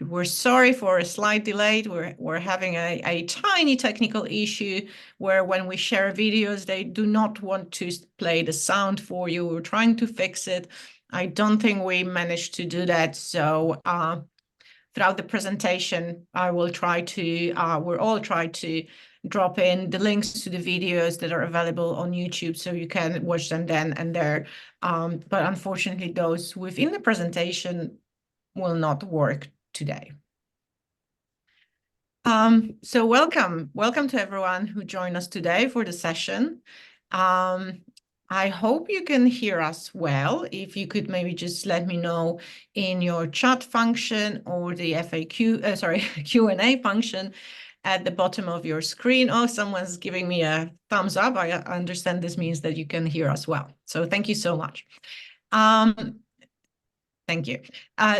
We're sorry for a slight delay. We're having a tiny technical issue where when we share videos, they do not want to play the sound for you. We're trying to fix it. I don't think we managed to do that. So throughout the presentation, we'll all try to drop in the links to the videos that are available on YouTube so you can watch them then and there. But unfortunately, those within the presentation will not work today. So welcome to everyone who joined us today for the session. I hope you can hear us well. If you could maybe just let me know in your chat function or the Q&A function at the bottom of your screen. Oh, someone's giving me a thumbs up. I understand this means that you can hear us well. So thank you so much. Thank you.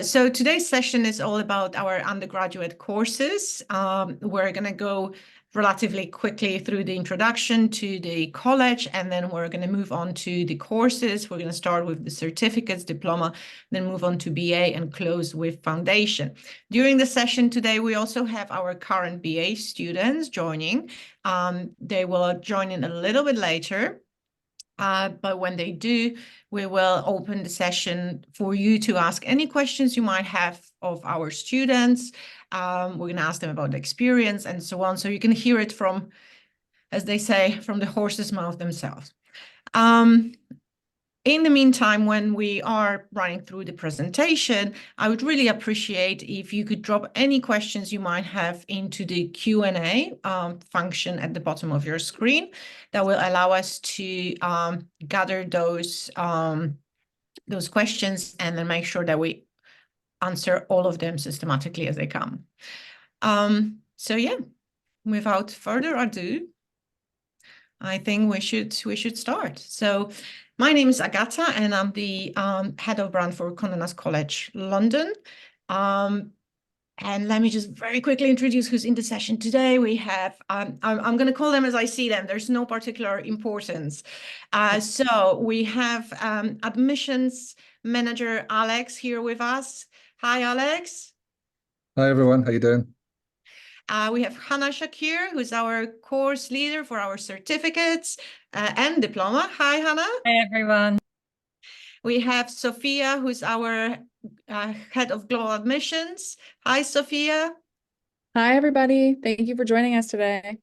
So today's session is all about our undergraduate courses. We're going to go relatively quickly through the introduction to the college, and then we're going to move on to the courses. We're going to start with the certificates, diploma, then move on to BA and close with foundation. During the session today, we also have our current BA students joining. They will join in a little bit later. But when they do, we will open the session for you to ask any questions you might have of our students. We're going to ask them about the experience and so on. So you can hear it from, as they say, from the horse's mouth themselves. In the meantime, when we are running through the presentation, I would really appreciate if you could drop any questions you might have into the Q&A function at the bottom of your screen. That will allow us to gather those questions and then make sure that we answer all of them systematically as they come. So yeah, without further ado, I think we should start. So my name is Agata, and I'm the head of brand for Condé Nast College London. And let me just very quickly introduce who's in the session today. We have, I'm going to call them as I see them. There's no particular importance. So we have admissions manager Alex here with us. Hi, Alex. Hi, everyone. How you doing? We have Hannah Shakir, who's our course leader for our certificates and diploma. Hi, Hannah. Hi, everyone. We have Sophia, who's our head of global admissions. Hi, Sophia. Hi, everybody. Thank you for joining us today.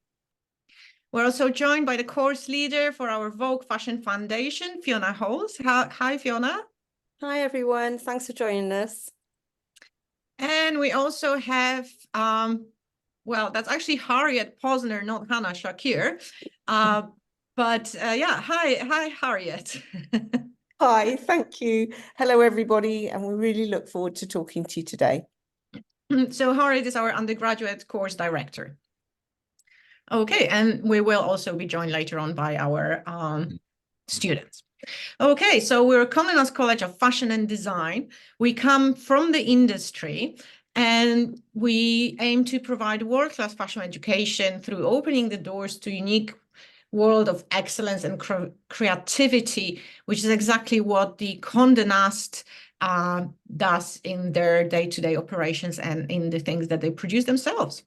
We're also joined by the course leader for our Vogue Fashion Foundation, Fiona Holes. Hi, Fiona. Hi, everyone. Thanks for joining us. And we also have, well, that's actually Harriet Posner, not Hannah Shakir. Yeah, hi, Harriet. Hi, thank you. Hello, everybody. And we really look forward to talking to you today. So Harriet is our undergraduate course director. Okay, and we will also be joined later on by our students. Okay, so we're Condé Nast College of Fashion and Design. We come from the industry, and we aim to provide world-class fashion education through opening the doors to unique world of excellence and creativity, which is exactly what the Condé Nast does in their day-to-day operations and in the things that they produce themselves.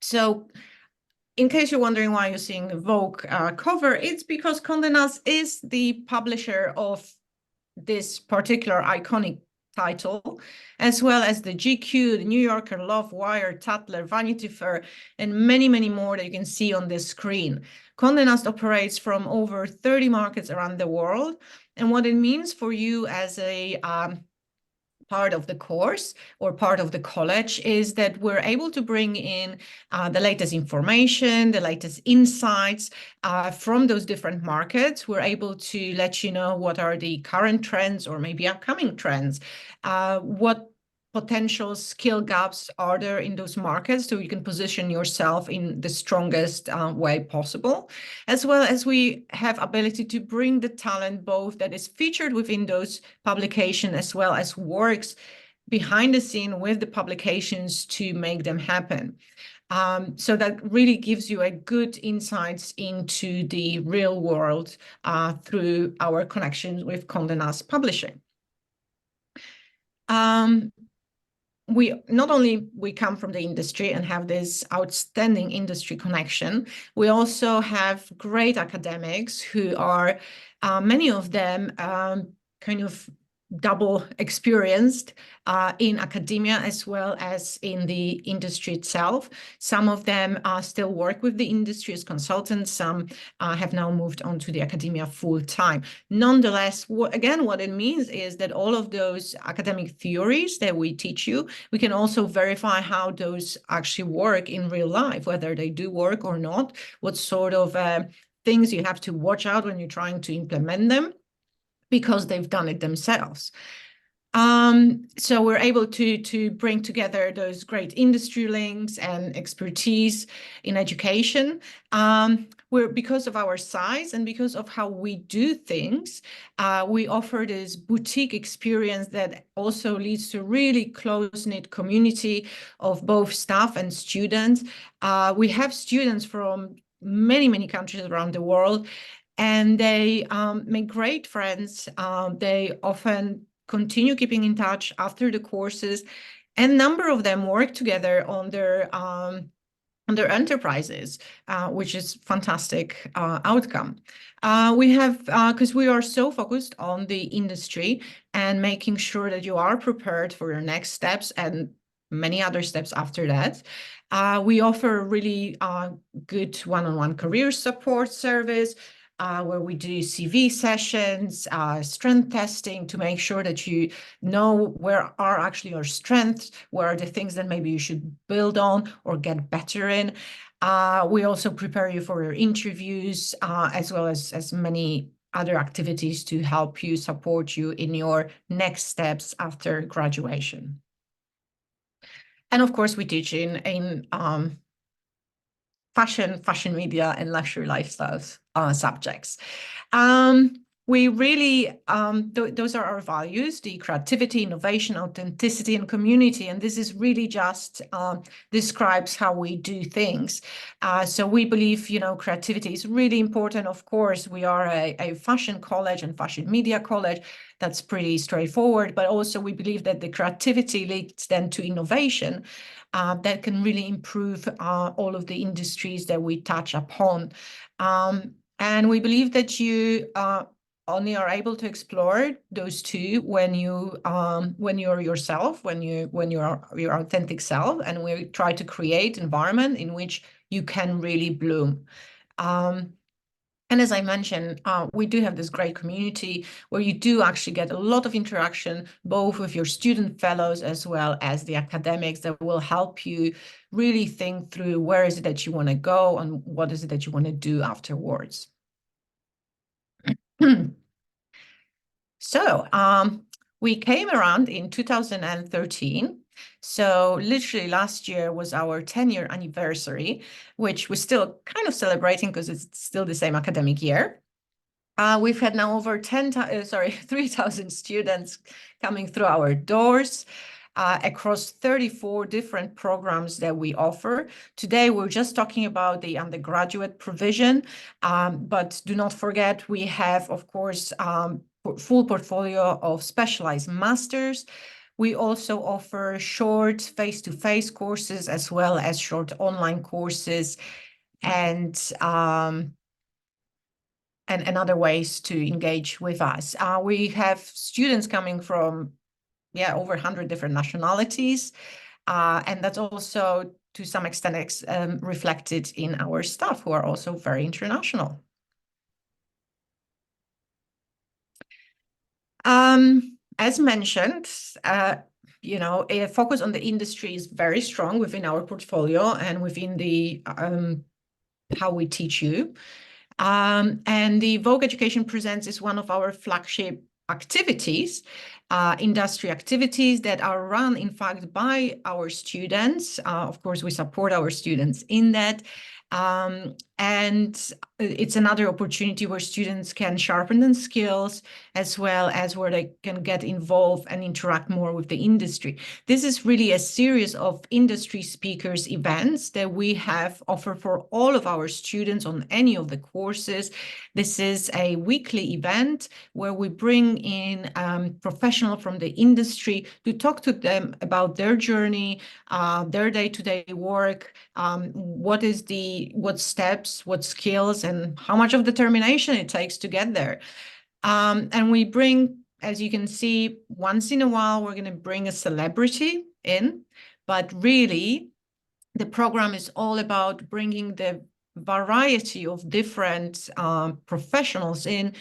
So in case you're wondering why you're seeing the Vogue cover, it's because Condé Nast is the publisher of this particular iconic title, as well as the GQ, the New Yorker, Love, Wired, Tatler, Vanity Fair, and many, many more that you can see on this screen. Condé Nast operates from over 30 markets around the world. And what it means for you as a part of the course or part of the college is that we're able to bring in the latest information, the latest insights from those different markets. We're able to let you know what are the current trends or maybe upcoming trends, what potential skill gaps are there in those markets so you can position yourself in the strongest way possible, as well as we have ability to bring the talent both that is featured within those publications as well as works behind the scene with the publications to make them happen. So that really gives you a good insights into the real world through our connections with Condé Nast Publishing. we not only we come from the industry and have this outstanding industry connection, we also have great academics who are, many of them kind of double experienced in academia as well as in the industry itself. Some of them still work with the industry as consultants. Some have now moved on to the academia full time. Nonetheless, what it means is that all of those academic theories that we teach you, we can also verify how those actually work in real life, whether they do work or not, what sort of things you have to watch out when you're trying to implement them, because they've done it themselves. So we're able to bring together those great industry links and expertise in education. Because of our size and because of how we do things, we offer this boutique experience that also leads to really close-knit community of both staff and students. We have students from many, many countries around the world, and they make great friends. They often continue keeping in touch after the courses, and a number of them work together on their enterprises, which is fantastic outcome. We have, because we are so focused on the industry and making sure that you are prepared for your next steps and many other steps after that. We offer a really good one-on-one career support service, where we do CV sessions, strength testing to make sure that you know where are actually your strengths, where are the things that maybe you should build on or get better in. We also prepare you for your interviews, as well as many other activities to help you, support you in your next steps after graduation. And of course, we teach in fashion media, and luxury lifestyles subjects. We really, those are our values: the creativity, innovation, authenticity, and community. And this is really just describes how we do things. So we believe, creativity is really important. Of course, we are a fashion college and fashion media college. That's pretty straightforward. But also we believe that the creativity leads then to innovation that can really improve all of the industries that we touch upon. And we believe that you only are able to explore those two when you're yourself, when you're your authentic self, and we try to create environment in which you can really bloom. And as I mentioned, we do have this great community where you do actually get a lot of interaction, both with your student fellows as well as the academics, that will help you really think through where is it that you want to go and what is it that you want to do afterwards. So we came around in 2013. So literally last year was our 10-year anniversary, which we're still kind of celebrating because it's still the same academic year. We've had now over 3,000 students coming through our doors across 34 different programs that we offer. Today, we're just talking about the undergraduate provision, but do not forget, we have, of course, full portfolio of specialized masters. We also offer short face-to-face courses as well as short online courses, and other ways to engage with us. We have students coming from over 100 different nationalities, and that's also to some extent reflected in our staff, who are also very international. As mentioned, a focus on the industry is very strong within our portfolio and within the how we teach you. And the Vogue Education Presents is one of our flagship activities, industry activities that are run, in fact, by our students. Of course, we support our students in that. And it's another opportunity where students can sharpen their skills, as well as where they can get involved and interact more with the industry. This is really a series of industry speakers events that we have offered for all of our students on any of the courses. This is a weekly event where we bring in professional professional from the industry to talk to them about their journey, their day-to-day work, what steps, what skills, and how much of determination it takes to get there. And we bring, as you can see, once in a while, we're going to bring a celebrity in, but really the program is all about bringing the variety of different professionals in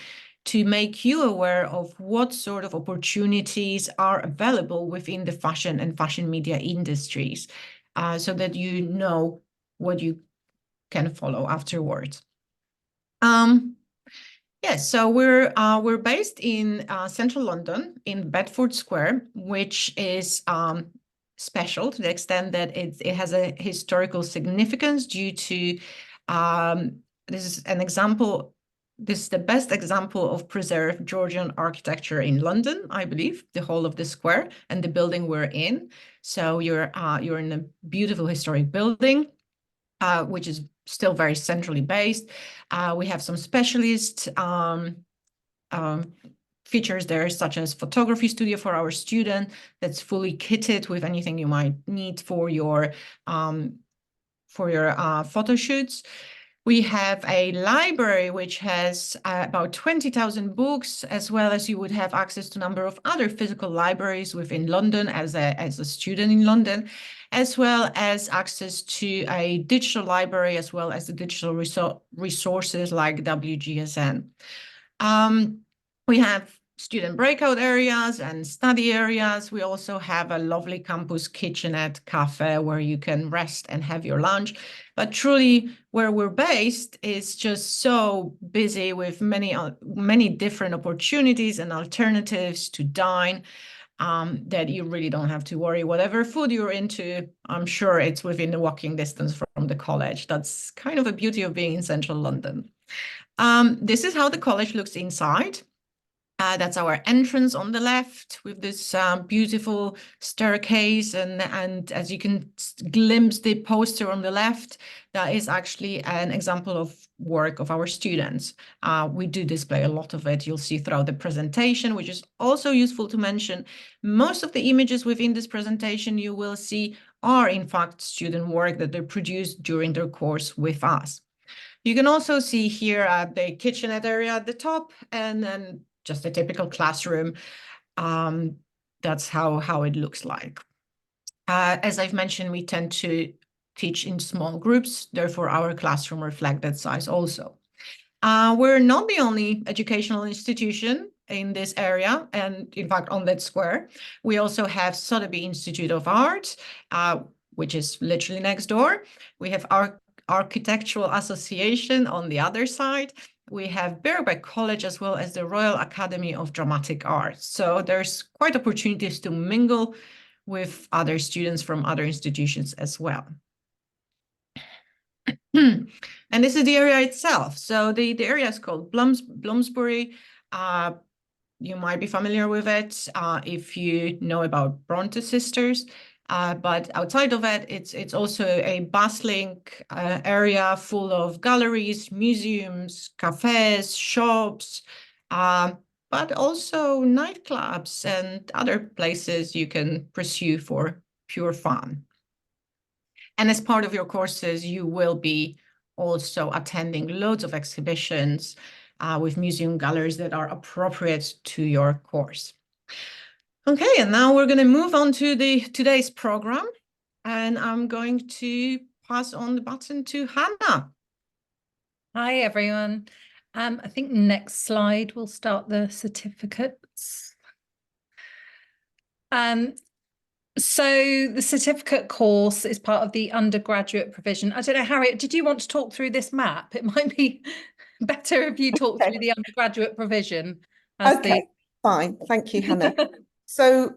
to make you aware of what sort of opportunities are available within the fashion and fashion media industries, so that you know what you can follow afterwards. Yes, so we're based in central London in Bedford Square, which is special to the extent that it has a historical significance due to this is an example. This is the best example of preserved Georgian architecture in London, I believe, the whole of the square and the building we're in. So you're in a beautiful historic building, which is still very centrally based. We have some specialist features there, such as photography studio for our student that's fully kitted with anything you might need for your photo shoots. We have a library which has about 20,000 books, as well as you would have access to a number of other physical libraries within London as a student in London, as well as access to a digital library, as well as the digital resources like WGSN. We have student breakout areas and study areas. We also have a lovely campus kitchenette cafe where you can rest and have your lunch. But truly, where we're based is just so busy with many different opportunities and alternatives to dine, that you really don't have to worry. Whatever food you're into, I'm sure it's within the walking distance from the college. That's kind of a beauty of being in central London. This is how the college looks inside. That's our entrance on the left with this beautiful staircase, and as you can glimpse the poster on the left, that is actually an example of work of our students. We do display a lot of it. You'll see throughout the presentation, which is also useful to mention. Most of the images within this presentation you will see are in fact student work that they produced during their course with us. You can also see here the kitchenette area at the top, and then just a typical classroom. That's how it looks like. As I've mentioned, we tend to teach in small groups, therefore our classroom reflects that size also. We're not the only educational institution in this area, and in fact on that square. We also have Sotheby Institute of Art, which is literally next door. We have our Architectural Association on the other side. We have Birkbeck College, as well as the Royal Academy of Dramatic Arts. So there's quite opportunities to mingle with other students from other institutions as well. And this is the area itself. So the area is called Bloomsbury. You might be familiar with it if you know about Bronte sisters. But outside of it, it's also a bustling area full of galleries, museums, cafes, shops, but also nightclubs and other places you can pursue for pure fun. And as part of your courses, you will be also attending loads of exhibitions with museum galleries that are appropriate to your course. Okay, and now we're going to move on to today's program, and I'm going to pass on the baton to Hannah. Hi, everyone. I think next slide will start the certificates. So the certificate course is part of the undergraduate provision. I don't know, Harriet, did you want to talk through this map? It might be better if you talk through the undergraduate provision. Okay, fine. Thank you, Hannah. So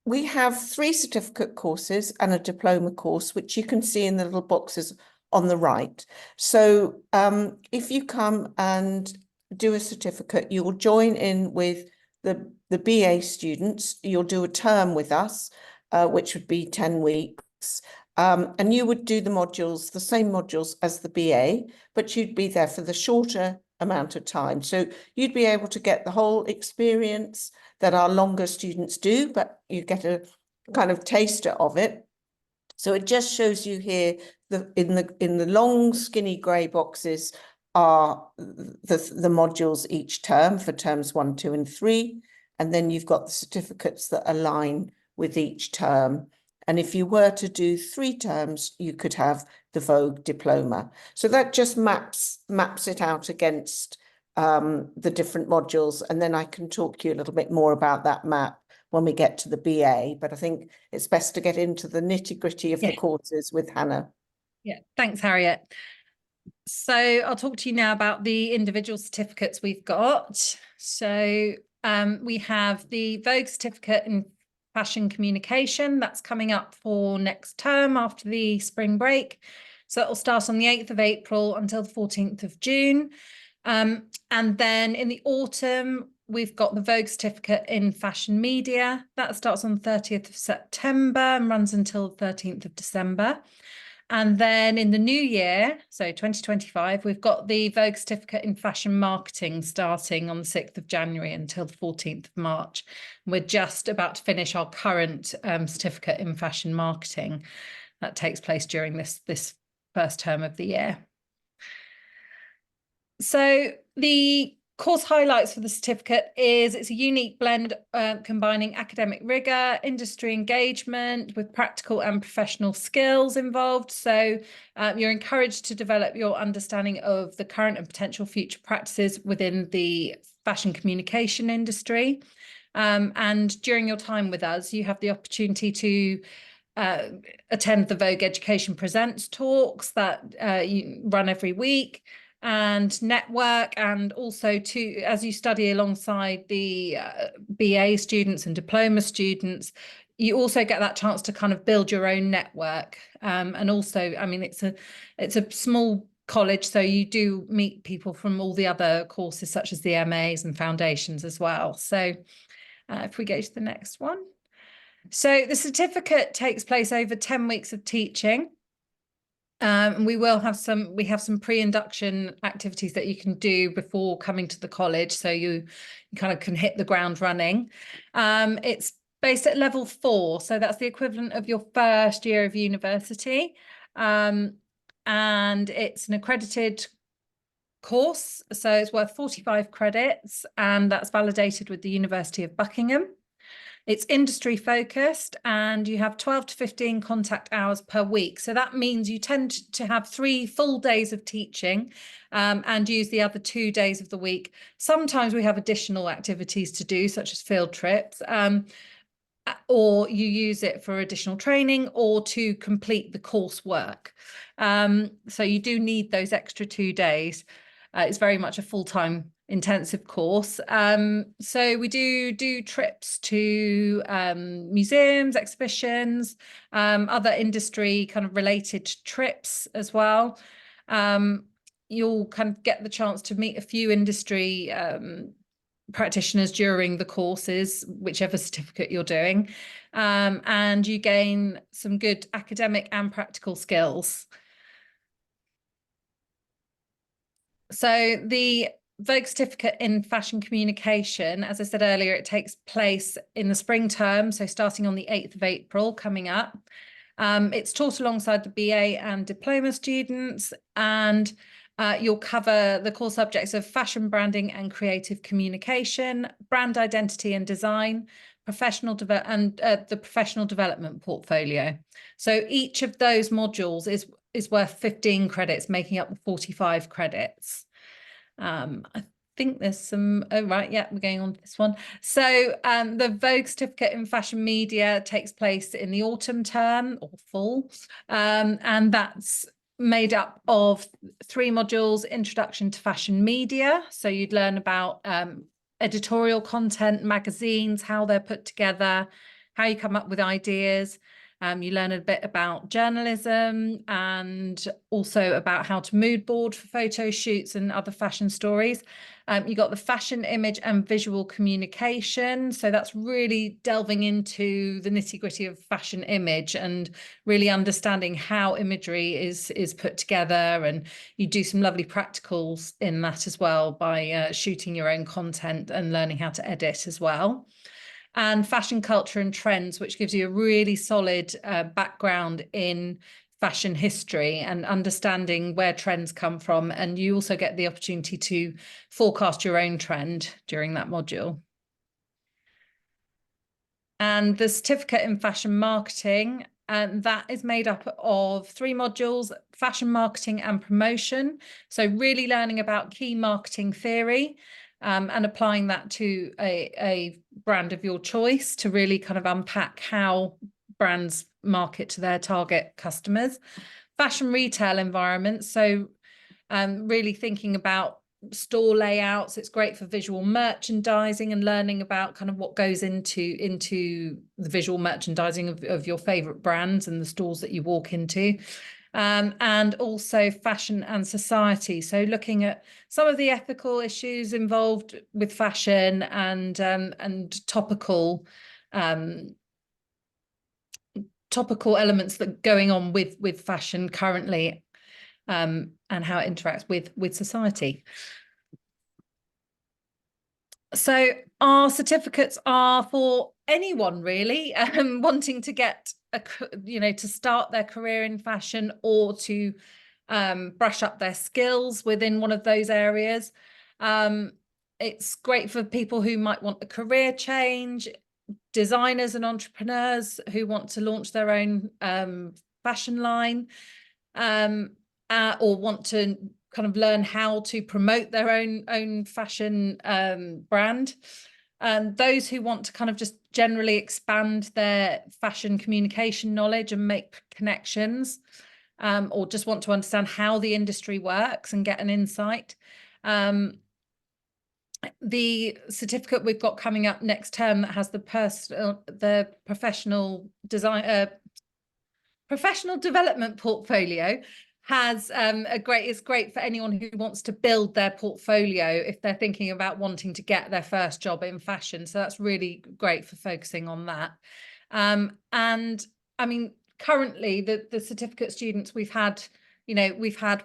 we have 3 certificate courses and a diploma course, which you can see in the little boxes on the right. So if you come and do a certificate, you will join in with the BA students. You'll do a term with us, which would be 10 weeks. And you would do the modules, the same modules as the BA, but you'd be there for the shorter amount of time. So you'd be able to get the whole experience that our longer students do, but you get a kind of taster of it. So it just shows you here in the long skinny grey boxes are the modules each term for terms 1, 2, and 3. And then you've got the certificates that align with each term. And if you were to do 3 terms, you could have the Vogue diploma. So that just maps it out against the different modules. And then I can talk to you a little bit more about that map when we get to the BA. But I think it's best to get into the nitty-gritty of the courses with Hannah. Yeah, thanks, Harriet. So I'll talk to you now about the individual certificates we've got. So we have the Vogue certificate in fashion communication. That's coming up for next term after the spring break. So it will start on the 8th of April until the 14th of June. And then in the autumn, we've got the Vogue certificate in fashion media. That starts on the 30th of September and runs until the 13th of December. And then in the new year, so 2025, we've got the Vogue certificate in fashion marketing starting on the 6th of January until the 14th of March. We're just about to finish our current certificate in fashion marketing. That takes place during this first term of the year. So the course highlights for the certificate is it's a unique blend combining academic rigor, industry engagement with practical and professional skills involved. So you're encouraged to develop your understanding of the current and potential future practices within the fashion communication industry. And during your time with us, you have the opportunity to attend the Vogue Education Presents talks that you run every week, and network, and also to, as you study alongside the BA students and diploma students, you also get that chance to kind of build your own network. And also, I mean, it's a small college, so you do meet people from all the other courses, such as the MAs and foundations as well. So if we go to the next one. So the certificate takes place over 10 weeks of teaching. We have some pre-induction activities that you can do before coming to the college, so you kind of can hit the ground running. It's based at level 4, so that's the equivalent of your first year of university, and it's an accredited course, so it's worth 45 credits, and that's validated with the University of Buckingham. It's industry focused, and you have 12 to 15 contact hours per week. So that means you tend to have 3 full days of teaching and use the other 2 days of the week. Sometimes we have additional activities to do, such as field trips, or you use it for additional training or to complete the coursework. So you do need those extra 2 days. It's very much a full-time intensive course. So we do trips to museums, exhibitions, other industry kind of related trips as well. You'll kind of get the chance to meet a few industry practitioners during the courses, whichever certificate you're doing, and you gain some good academic and practical skills. So the Vogue certificate in fashion communication, as I said earlier, it takes place in the spring term, so starting on the 8th of April coming up. It's taught alongside the BA and diploma students, and you'll cover the core subjects of fashion branding and creative communication, brand identity and design, professional development, and the professional development portfolio. So each of those modules is worth 15 credits, making up the 45 credits. I think there's some, oh right, yeah, we're going on to this one. So the Vogue certificate in fashion media takes place in the autumn term or fall, and that's made up of 3 modules: introduction to fashion media, so you'd learn about editorial content, magazines, how they're put together, how you come up with ideas, You learn a bit about journalism and also about how to mood board for photo shoots and other fashion stories. You got the fashion, image and visual communication. So that's really delving into the nitty gritty of fashion image and really understanding how imagery is put together. And you do some lovely practicals in that as well by shooting your own content and learning how to edit as well. And fashion culture and trends, which gives you a really solid background in fashion history and understanding where trends come from. And you also get the opportunity to forecast your own trend during that module. And the certificate in fashion marketing, and that is made up of 3 modules: fashion marketing and promotion. So really learning about key marketing theory and applying that to a brand of your choice to really kind of unpack how brands market to their target customers. Fashion retail environments, so really thinking about store layouts. It's great for visual merchandising and learning about kind of what goes into the visual merchandising of your favorite brands and the stores that you walk into. And also fashion and society. So looking at some of the ethical issues involved with fashion and topical elements that are going on with fashion currently, and how it interacts with society. So our certificates are for anyone really wanting to get to start their career in fashion or to brush up their skills within one of those areas. It's great for people who might want a career change, designers and entrepreneurs who want to launch their own fashion line, or want to kind of learn how to promote their own fashion brand. And those who want to kind of just generally expand their fashion communication knowledge and make connections, or just want to understand how the industry works and get an insight. The certificate we've got coming up next term that has the professional development portfolio has it's great for anyone who wants to build their portfolio if they're thinking about wanting to get their first job in fashion. So that's really great for focusing on that. And I mean, currently the certificate students we've had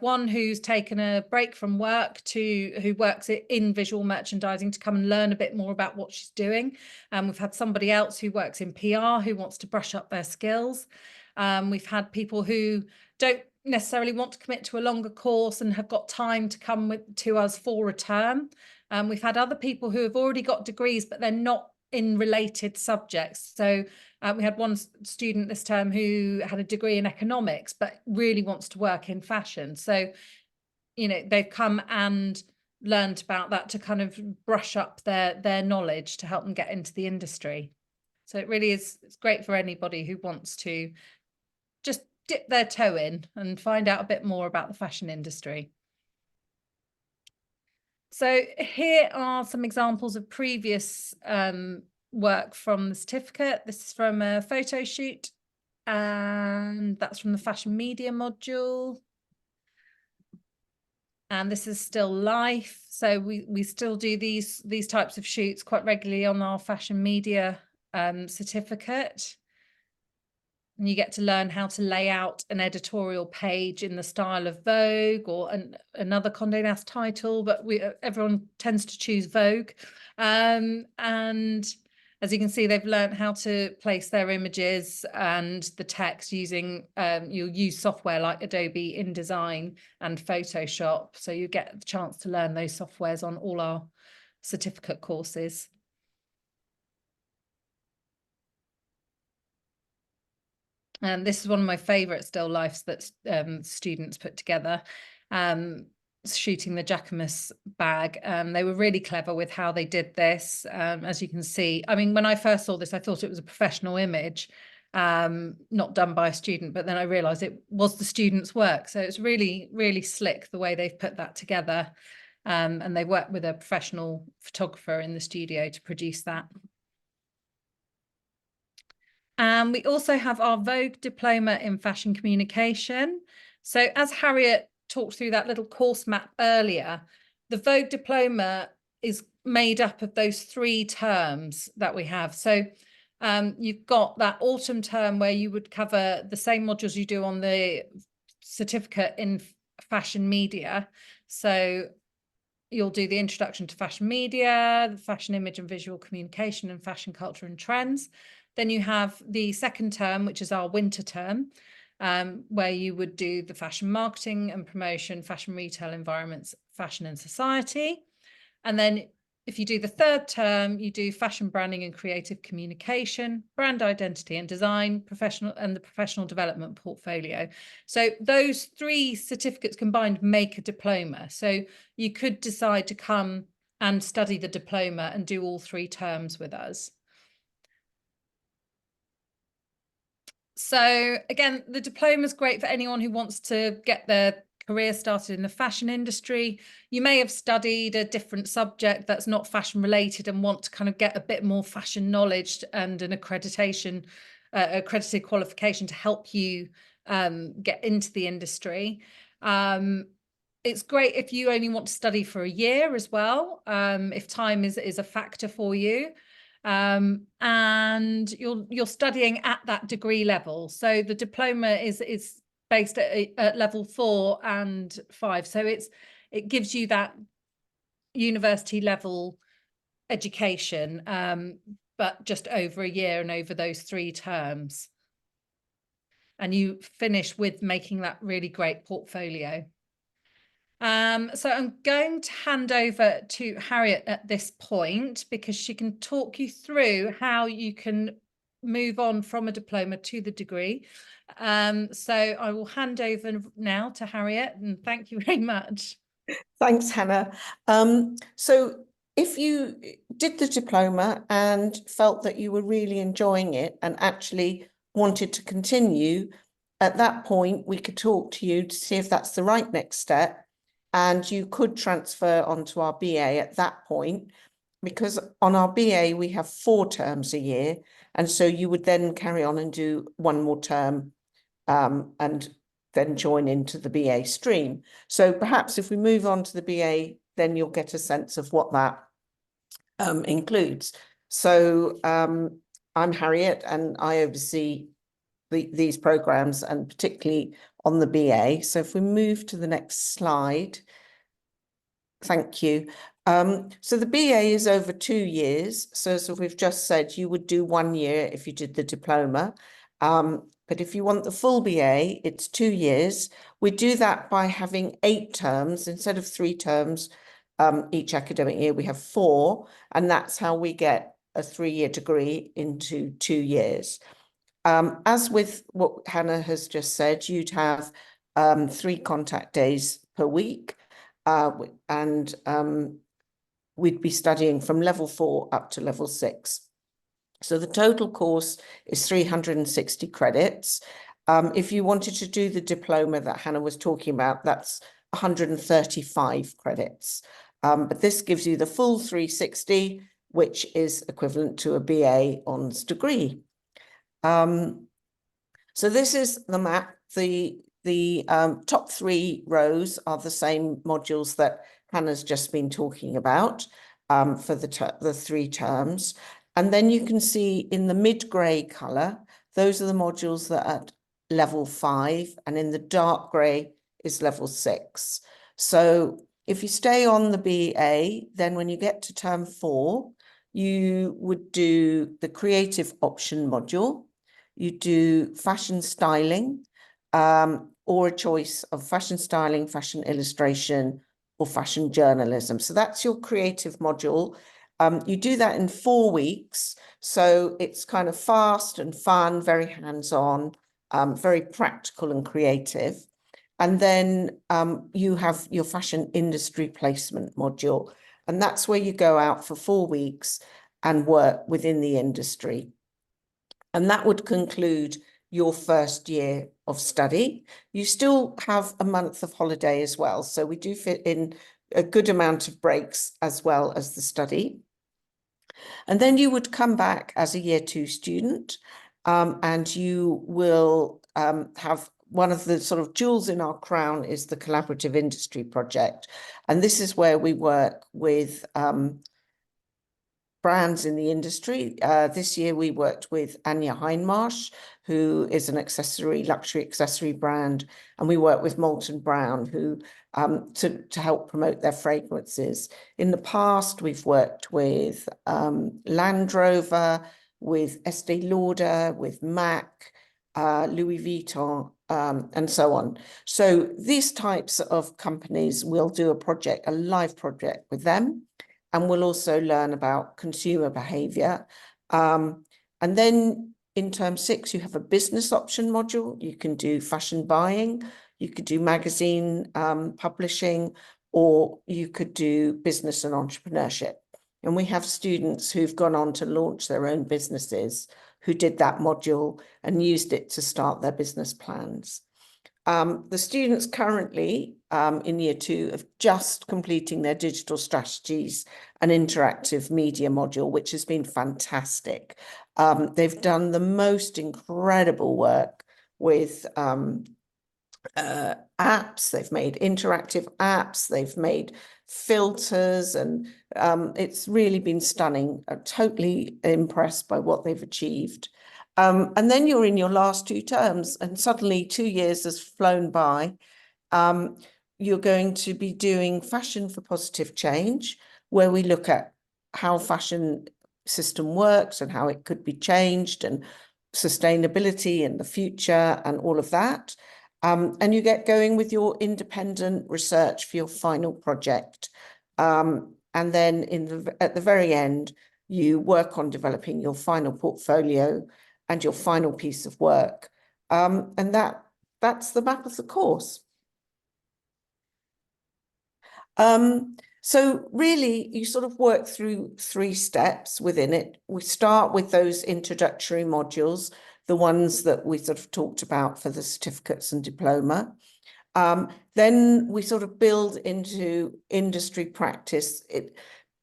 one who's taken a break from work who works in visual merchandising to come and learn a bit more about what she's doing. We've had somebody else who works in PR who wants to brush up their skills. We've had people who don't necessarily want to commit to a longer course and have got time to come to us for a term. We've had other people who have already got degrees, but they're not in related subjects. So we had one student this term who had a degree in economics, but really wants to work in fashion. So, they've come and learned about that to kind of brush up their knowledge to help them get into the industry. So it really is, it's great for anybody who wants to just dip their toe in and find out a bit more about the fashion industry. So here are some examples of previous work from the certificate. This is from a photo shoot, and that's from the fashion media module. And this is still life. So we still do these types of shoots quite regularly on our fashion media certificate. And you get to learn how to lay out an editorial page in the style of Vogue or another Condé Nast title, but everyone tends to choose Vogue. And as you can see, they've learned how to place their images and the text using, you'll use software like Adobe InDesign and Photoshop. So you get the chance to learn those softwares on all our certificate courses. And this is one of my favorite still lifes that students put together, shooting the Jacquemus bag. They were really clever with how they did this. As you can see, I mean, when I first saw this, I thought it was a professional image, not done by a student, but then I realized it was the student's work. So it's really, really slick the way they've put that together. And they worked with a professional photographer in the studio to produce that. And we also have our Vogue Diploma in Fashion Communication. So as Harriet talked through that little course map earlier, the Vogue Diploma is made up of those 3 terms that we have. So you've got that autumn term where you would cover the same modules you do on the certificate in fashion media. So you'll do the introduction to fashion media, the fashion image and visual communication, and fashion culture and trends. Then you have the second term, which is our winter term, where you would do the fashion marketing and promotion, fashion retail environments, fashion and society. And then if you do the third term, you do fashion branding and creative communication, brand identity and design, professional and the professional development portfolio. So those 3 certificates combined make a diploma. So you could decide to come and study the diploma and do all 3 terms with us. So again, the diploma is great for anyone who wants to get their career started in the fashion industry. You may have studied a different subject that's not fashion related and want to kind of get a bit more fashion knowledge and an accredited qualification to help you get into the industry. It's great if you only want to study for a year as well, if time is a factor for you. And you're studying at that degree level. So the diploma is based at level 4 and 5. So it gives you that university level education, but just over a year and over those 3 terms. And you finish with making that really great portfolio. So I'm going to hand over to Harriet at this point because she can talk you through how you can move on from a diploma to the degree. So I will hand over now to Harriet, and thank you very much. Thanks, Hannah. So if you did the diploma and felt that you were really enjoying it and actually wanted to continue, at that point, we could talk to you to see if that's the right next step. And you could transfer onto our BA at that point, because on our BA, we have 4 terms a year. And so you would then carry on and do 1 more term and then join into the BA stream. So perhaps if we move on to the BA, then you'll get a sense of what that includes. So I'm Harriet, and I oversee these programs, and particularly on the BA. So if we move to the next slide, thank you. So the BA is over 2 years. So as we've just said, you would do 1 year if you did the diploma. But if you want the full BA, it's 2 years. We do that by having 8 terms instead of 3 terms each academic year. We have 4, and that's how we get a 3-year degree into 2 years. As with what Hannah has just said, you'd have 3 contact days per week, and we'd be studying from level 4 up to level 6. So the total course is 360 credits. If you wanted to do the diploma that Hannah was talking about, that's 135 credits. But this gives you the full 360, which is equivalent to a BA Honours degree. So this is the map. The top 3 rows are the same modules that Hannah's just been talking about for the 3 terms. And then you can see in the mid-grey colour, those are the modules that are at level 5, and in the dark grey is level 6. So if you stay on the BA, then when you get to term 4, you would do the creative option module. You do fashion styling, or a choice of fashion styling, fashion illustration, or fashion journalism. So that's your creative module. You do that in 4 weeks. So it's kind of fast and fun, very hands-on, very practical and creative. And then you have your fashion industry placement module. And that's where you go out for 4 weeks and work within the industry. And that would conclude your first year of study. You still have a month of holiday as well. So we do fit in a good amount of breaks as well as the study. And then you would come back as a year 2 student, and you will have one of the sort of jewels in our crown is the Collaborative Industry Project. And this is where we work with brands in the industry. This year we worked with Anya Hindmarsh, who is an luxury accessory brand, and we work with Molton Brown, who to help promote their fragrances. In the past, we've worked with Land Rover, with Estee Lauder, with MAC, Louis Vuitton, and so on. So these types of companies will do a live project with them. And we'll also learn about consumer behavior. And then in term 6, you have a business option module. You can do fashion buying, you could do magazine publishing, or you could do business and entrepreneurship. And we have students who've gone on to launch their own businesses who did that module and used it to start their business plans. The students currently in year 2 are just completing their digital strategies and interactive media module, which has been fantastic. They've done the most incredible work with apps. They've made interactive apps, they've made filters, and it's really been stunning. I'm totally impressed by what they've achieved. And then you're in your last 2 terms and suddenly 2 years has flown by. You're going to be doing Fashion for Positive Change, where we look at how fashion system works and how it could be changed, and sustainability in the future and all of that. And you get going with your independent research for your final project. And then at the very end, you work on developing your final portfolio and your final piece of work. And that's the map of the course. So really, you sort of work through 3 steps within it. We start with those introductory modules, the ones that we sort of talked about for the certificates and diploma. Then we sort of build into industry practice.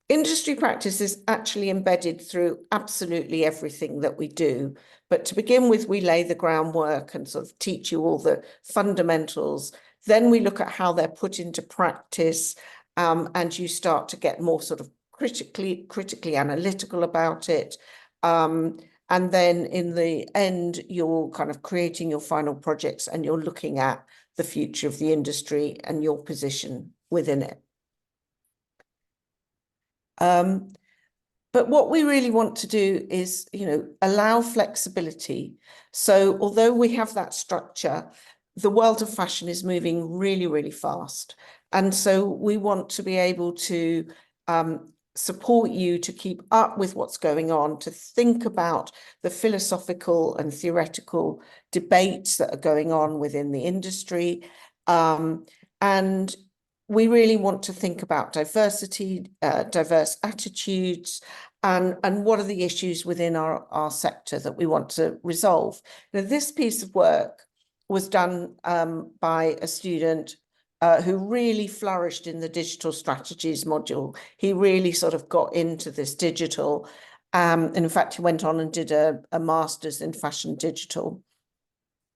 Industry practice is actually embedded through absolutely everything that we do. But to begin with, we lay the groundwork and sort of teach you all the fundamentals. Then we look at how they're put into practice, and you start to get more sort of critically analytical about it. And then in the end, you're kind of creating your final projects and you're looking at the future of the industry and your position within it. But what we really want to do is, allow flexibility. So although we have that structure, the world of fashion is moving really, really fast. And so we want to be able to support you to keep up with what's going on, to think about the philosophical and theoretical debates that are going on within the industry. And we really want to think about diversity, diverse attitudes, and what are the issues within our sector that we want to resolve. Now, this piece of work was done by a student who really flourished in the digital strategies module. He really sort of got into this digital. And in fact, he went on and did a master's in fashion digital.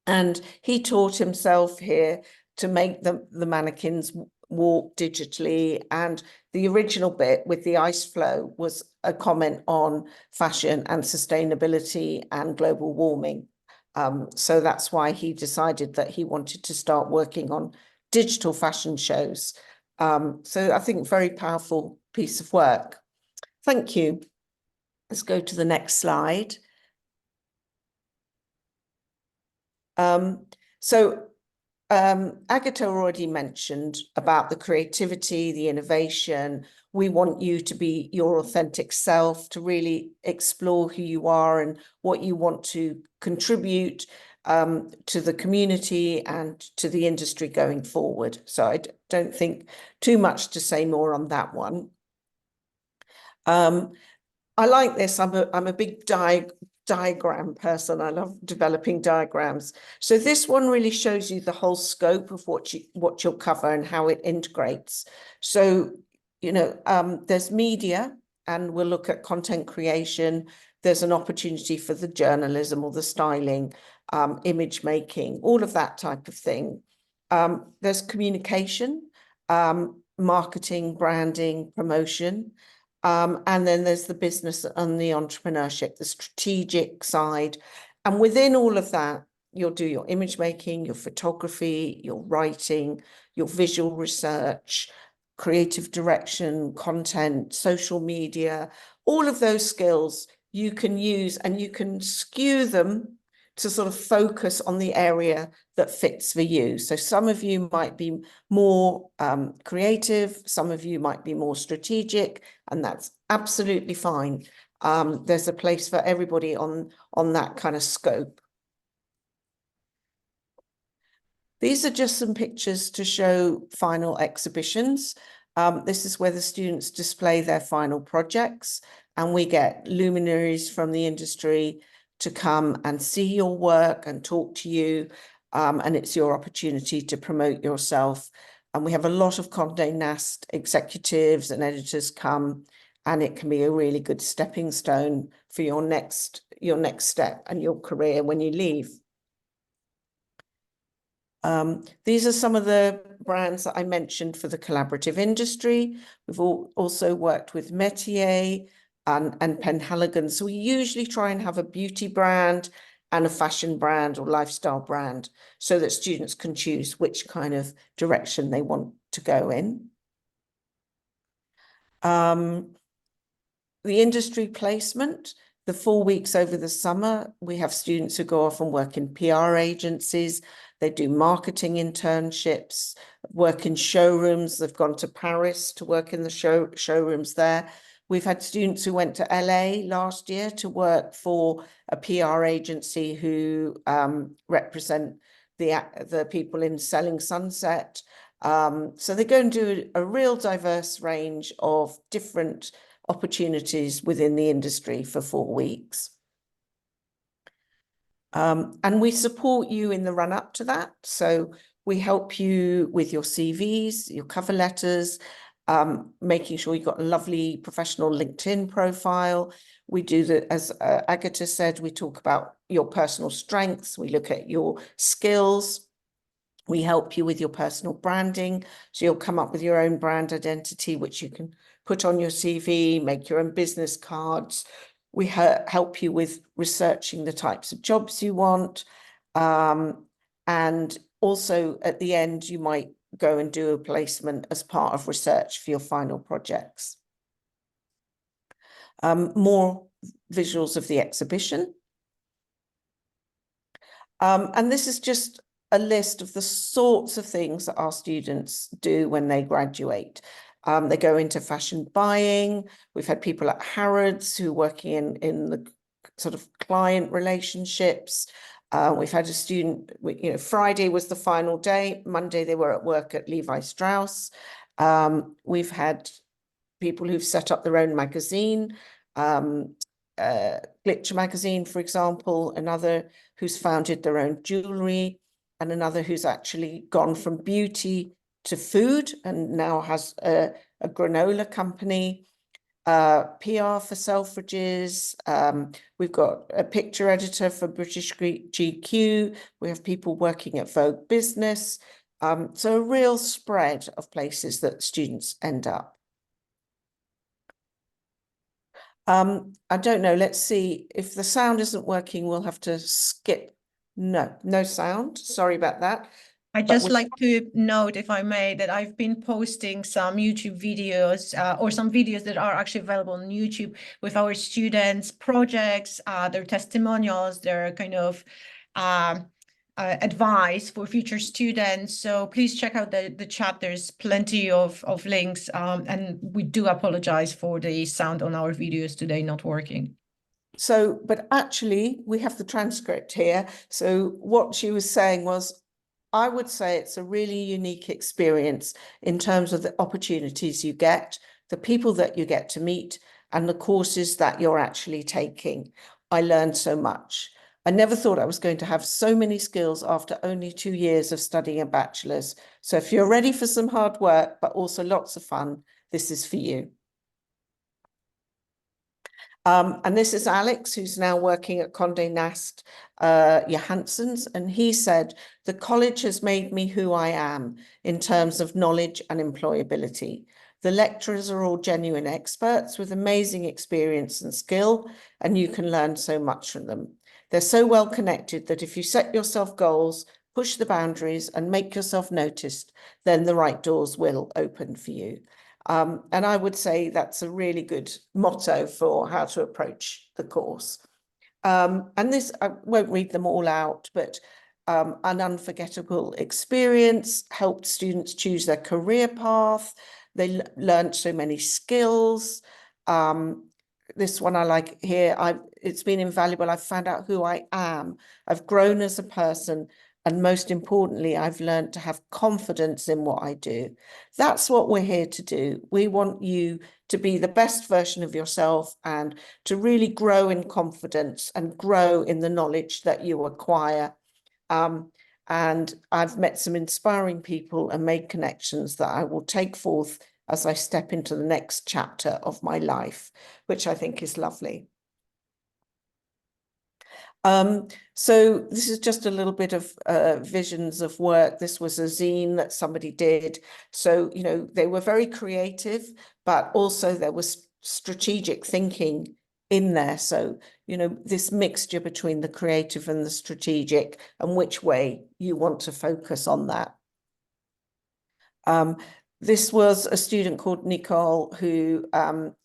And he taught himself here to make the mannequins walk digitally. And the original bit with the ice flow was a comment on fashion and sustainability and global warming. So that's why he decided that he wanted to start working on digital fashion shows. So I think very powerful piece of work. Thank you. Let's go to the next slide. Agatha already mentioned about the creativity, the innovation. We want you to be your authentic self, to really explore who you are and what you want to contribute to the community and to the industry going forward. So I don't think too much to say more on that one. I like this. I'm a big diagram person. I love developing diagrams. So this one really shows you the whole scope of what you'll cover and how it integrates. So, there's media, and we'll look at content creation. there's an opportunity for the journalism or the styling, image making, all of that type of thing. There's communication, marketing, branding, promotion. And then there's the business and the entrepreneurship, the strategic side. And within all of that, you'll do your image making, your photography, your writing, your visual research, creative direction, content, social media, all of those skills you can use, and you can skew them to sort of focus on the area that fits for you. So some of you might be more creative, some of you might be more strategic, and that's absolutely fine. There's a place for everybody on that kind of scope. These are just some pictures to show final exhibitions. This is where the students display their final projects, and we get luminaries from the industry to come and see your work and talk to you, and it's your opportunity to promote yourself. And we have a lot of Condé Nast executives and editors come, and it can be a really good stepping stone for your next step and your career when you leave. These are some of the brands that I mentioned for the collaborative industry. We've also worked with Metier and Penhaligon. So we usually try and have a beauty brand and a fashion brand or lifestyle brand so that students can choose which kind of direction they want to go in. The industry placement, the 4 weeks over the summer, we have students who go off and work in PR agencies. They do marketing internships, work in showrooms. They've gone to Paris to work in the showrooms there. We've had students who went to LA last year to work for a PR agency who represent the people in Selling Sunset. So they go and do a real diverse range of different opportunities within the industry for 4 weeks. And we support you in the run up to that. So we help you with your CVs, your cover letters, making sure you've got a lovely professional LinkedIn profile. We do that, as Agatha said, we talk about your personal strengths. We look at your skills. We help you with your personal branding. So you'll come up with your own brand identity, which you can put on your CV, make your own business cards. We help you with researching the types of jobs you want. And also at the end, you might go and do a placement as part of research for your final projects. More visuals of the exhibition. And this is just a list of the sorts of things that our students do when they graduate. They go into fashion buying. We've had people at Harrods who are working in the sort of client relationships. We've had a student, Friday was the final day. Monday, they were at work at Levi Strauss. We've had people who've set up their own magazine, Glitch magazine, for example, another who's founded their own jewelry, and another who's actually gone from beauty to food and now has a granola company. PR for Selfridges. We've got a picture editor for British GQ. We have people working at Vogue Business. So a real spread of places that students end up. I don't know. Let's see. If the sound isn't working, we'll have to skip. No sound. Sorry about that. I'd just like to note, if I may, that I've been posting some YouTube videos or some videos that are actually available on YouTube with our students' projects, their testimonials, their kind of advice for future students. So please check out the chat. There's plenty of links, and we do apologize for the sound on our videos today not working. So, but actually we have the transcript here. So what she was saying was, I would say it's a really unique experience in terms of the opportunities you get, the people that you get to meet, and the courses that you're actually taking. I learned so much. I never thought I was going to have so many skills after only 2 years of studying a bachelor's. So if you're ready for some hard work, but also lots of fun, this is for you. And this is Alex, who's now working at Condé Nast Johansson's, and he said, the college has made me who I am in terms of knowledge and employability. The lecturers are all genuine experts with amazing experience and skill, and you can learn so much from them. They're so well connected that if you set yourself goals, push the boundaries and make yourself noticed, then the right doors will open for you. And I would say that's a really good motto for how to approach the course. And this, I won't read them all out, but an unforgettable experience, helped students choose their career path. They learned so many skills. This one I like here, it's been invaluable. I've found out who I am. I've grown as a person. And most importantly, I've learned to have confidence in what I do. That's what we're here to do. We want you to be the best version of yourself and to really grow in confidence and grow in the knowledge that you acquire. And I've met some inspiring people and made connections that I will take forth as I step into the next chapter of my life, which I think is lovely. So this is just a little bit of visions of work. This was a zine that somebody did. So, you know, they were very creative, but also there was strategic thinking in there. So, you know, this mixture between the creative and the strategic and which way you want to focus on that. This was a student called Nicole who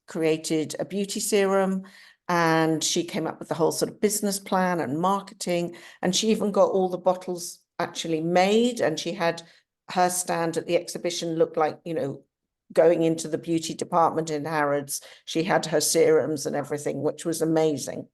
created a beauty serum, and she came up with the whole sort of business plan and marketing, and she even got all the bottles actually made, and she had her stand at the exhibition look like, you know, going into the beauty department in Harrods. She had her serums and everything, which was amazing.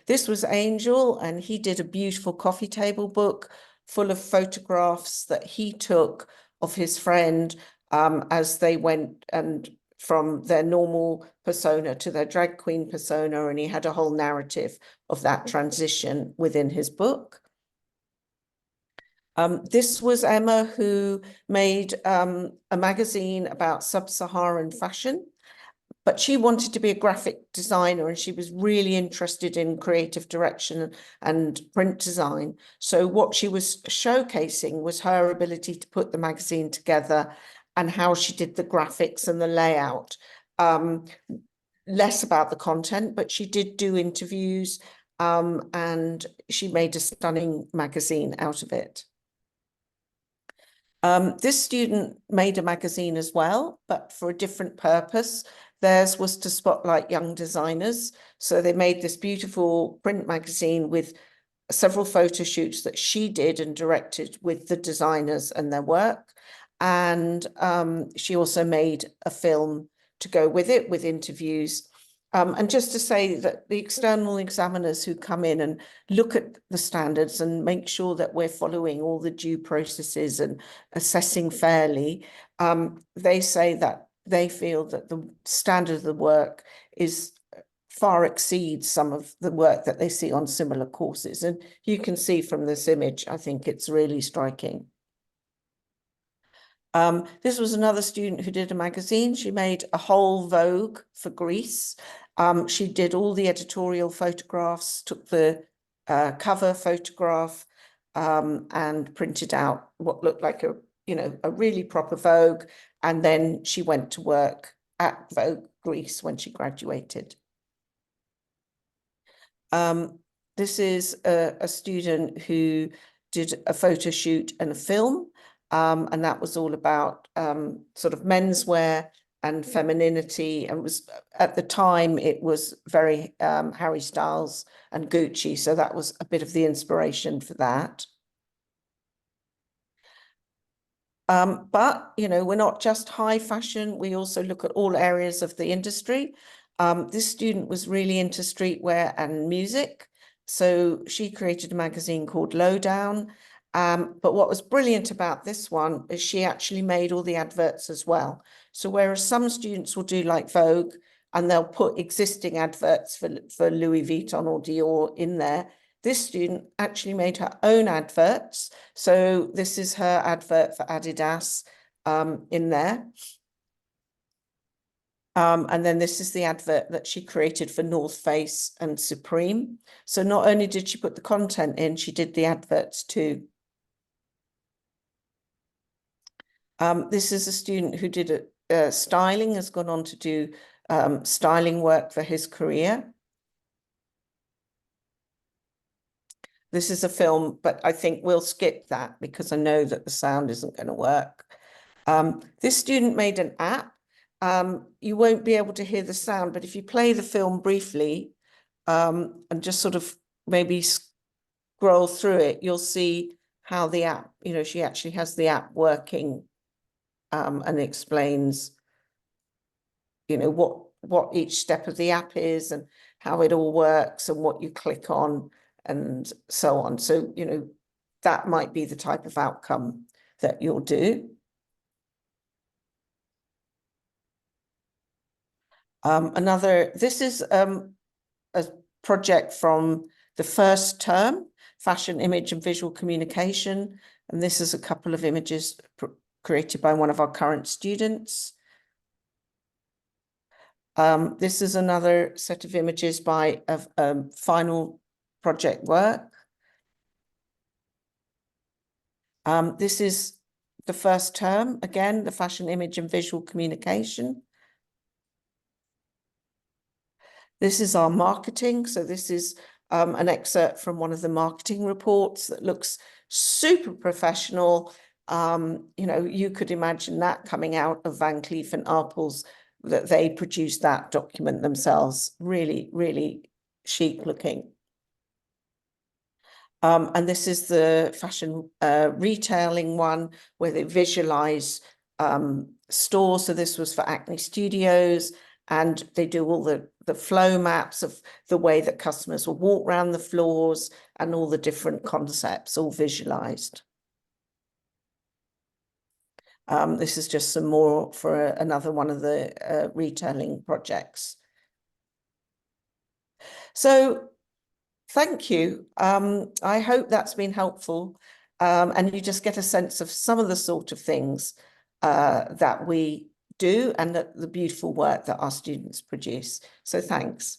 This was Angel, and he did a beautiful coffee table book full of photographs that he took of his friend as they went and from their normal persona to their drag queen persona, and he had a whole narrative of that transition within his book. This was Emma, who made a magazine about sub-Saharan fashion. But she wanted to be a graphic designer, and she was really interested in creative direction and print design. So what she was showcasing was her ability to put the magazine together and how she did the graphics and the layout. Less about the content, but she did do interviews, and she made a stunning magazine out of it. This student made a magazine as well, but for a different purpose. Theirs was to spotlight young designers. So they made this beautiful print magazine with several photo shoots that she did and directed with the designers and their work. And she also made a film to go with it, with interviews. And just to say that the external examiners who come in and look at the standards and make sure that we're following all the due processes and assessing fairly, they say that they feel that the standard of the work is far exceeds some of the work that they see on similar courses. And you can see from this image, I think it's really striking. This was another student who did a magazine. She made a whole Vogue for Greece. She did all the editorial photographs, took the cover photograph, and printed out what looked like a really proper Vogue. And then she went to work at Vogue Greece when she graduated. This is a student who did a photo shoot and a film, and that was all about sort of menswear and femininity, and was at the time it was very Harry Styles and Gucci, so that was a bit of the inspiration for that. But, you know, we're not just high fashion. We also look at all areas of the industry. This student was really into streetwear and music. So she created a magazine called Lowdown. But what was brilliant about this one is she actually made all the adverts as well. So whereas some students will do like Vogue and they'll put existing adverts for Louis Vuitton or Dior in there, this student actually made her own adverts. So this is her advert for Adidas in there. And then this is the advert that she created for North Face and Supreme. So not only did she put the content in, she did the adverts too. This is a student who did styling, has gone on to do styling work for his career. This is a film, but I think we'll skip that because I know that the sound isn't going to work. This student made an app. You won't be able to hear the sound, but if you play the film briefly and just sort of maybe scroll through it, you'll see how the app, you know, she actually has the app working and explains, you know, what each step of the app is and how it all works and what you click on and so on. So, you know, that might be the type of outcome that you'll do. This is a project from the first term, Fashion, Image and Visual Communication. And this is a couple of images created by one of our current students. This is another set of images by a final project work. This is the first term, again, the Fashion, Image and Visual Communication. This is our marketing. So this is an excerpt from one of the marketing reports that looks super professional. You know, you could imagine that coming out of Van Cleef & Arpels, that they produced that document themselves. Really, really chic looking. And this is the fashion retailing one where they visualize stores. So this was for Acne Studios, and they do all the flow maps of the way that customers will walk around the floors and all the different concepts all visualized. This is just some more for another one of the retailing projects. So thank you. I hope that's been helpful, and you just get a sense of some of the sort of things that we do and the beautiful work that our students produce. So thanks.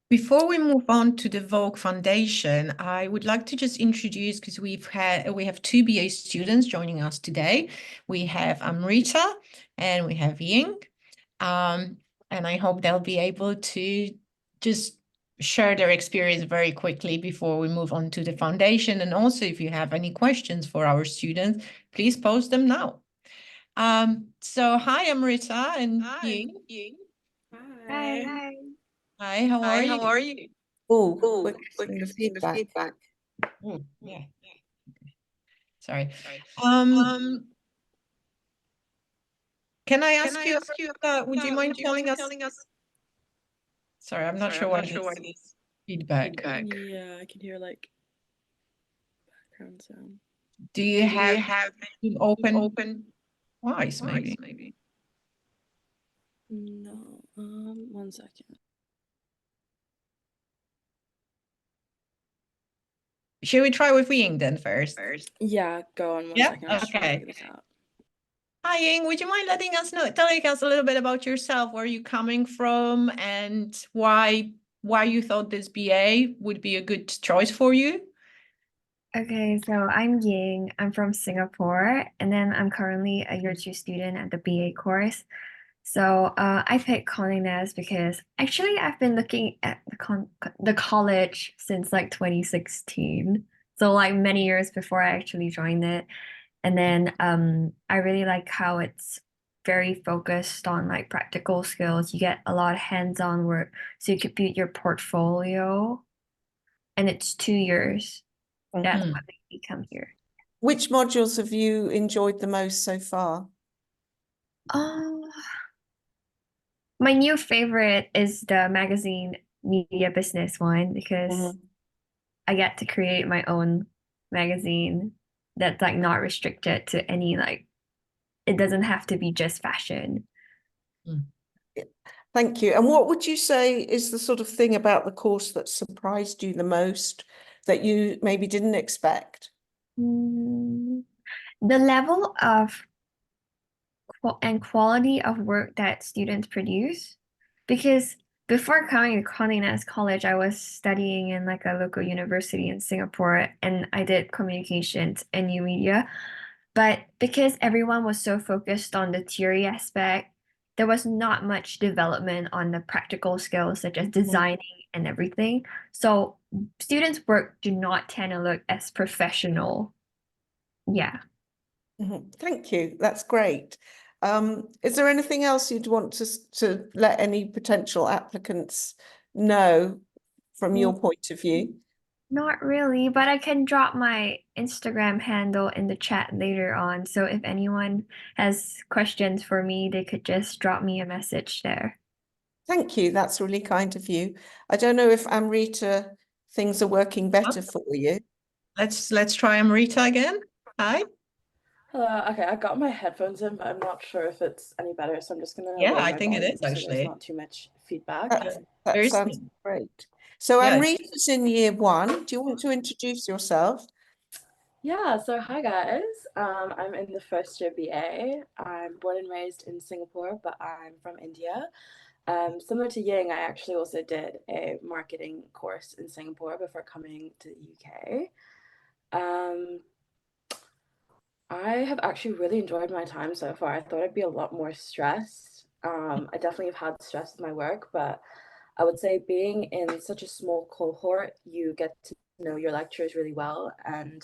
Before we move on to the Vogue Foundation, I would like to just introduce, because we have two BA students joining us today. We have Amrita and we have Ying, and I hope they'll be able to just share their experience very quickly before we move on to the foundation. And also, if you have any questions for our students, please post them now. So hi, Amrita and Ying. Hi. Hi, how are you? Oh, we're getting the feedback. Oh, yeah. Sorry. Can I ask you, would you mind telling us? Sorry, I'm not sure what is feedback. Yeah, I can hear like background sound. Do you have an open twice, maybe? No, 1 second. Should we try with Ying then first? Yeah, go on 1 Yeah? second. I'm just trying to Okay. figure this out. Hi, Ying. Would you mind telling us a little bit about yourself, where you're coming from, and why you thought this BA would be a good choice for you? Okay, so I'm Ying. I'm from Singapore, and then I'm currently a year 2 student at the BA course. So I picked Condé Nast because actually I've been looking at the college since like 2016. So like many years before I actually joined it. And then I really like how it's very focused on like practical skills. You get a lot of hands-on work, so you could build your portfolio, and it's 2 years. That's what made me come here. Which modules have you enjoyed the most so far? My new favorite is the magazine media business one because I get to create my own magazine that's like not restricted to any like, it doesn't have to be just fashion. Thank you. And what would you say is the sort of thing about the course that surprised you the most, that you maybe didn't expect? The level of and quality of work that students produce. Because before coming to Condé Nast College, I was studying in like a local university in Singapore, and I did communications and new media. But because everyone was so focused on the theory aspect, there was not much development on the practical skills such as designing and everything. So students' work do not tend to look as professional. Yeah. Thank you. That's great. Is there anything else you'd want to let any potential applicants know from your point of view? Not really, but I can drop my Instagram handle in the chat later on. So if anyone has questions for me, they could just drop me a message there. Thank you. That's really kind of you. I don't know if Amrita, things are working better for you. Let's try Amrita again. Hi. Hello. Okay, I got my headphones in, but I'm not sure if it's any better, so I'm just gonna Yeah, lower I my think it volume is so there's actually. not too much feedback. That Very sounds soon. great. So Yeah. Amrita's in year 1. Do you want to introduce yourself? Yeah, so hi guys. I'm in the first year BA. I'm born and raised in Singapore, but I'm from India. Similar to Ying, I actually also did a marketing course in Singapore before coming to the UK. I have actually really enjoyed my time so far. I thought I'd be a lot more stressed. I definitely have had stress with my work, but I would say being in such a small cohort, you get to know your lecturers really well, and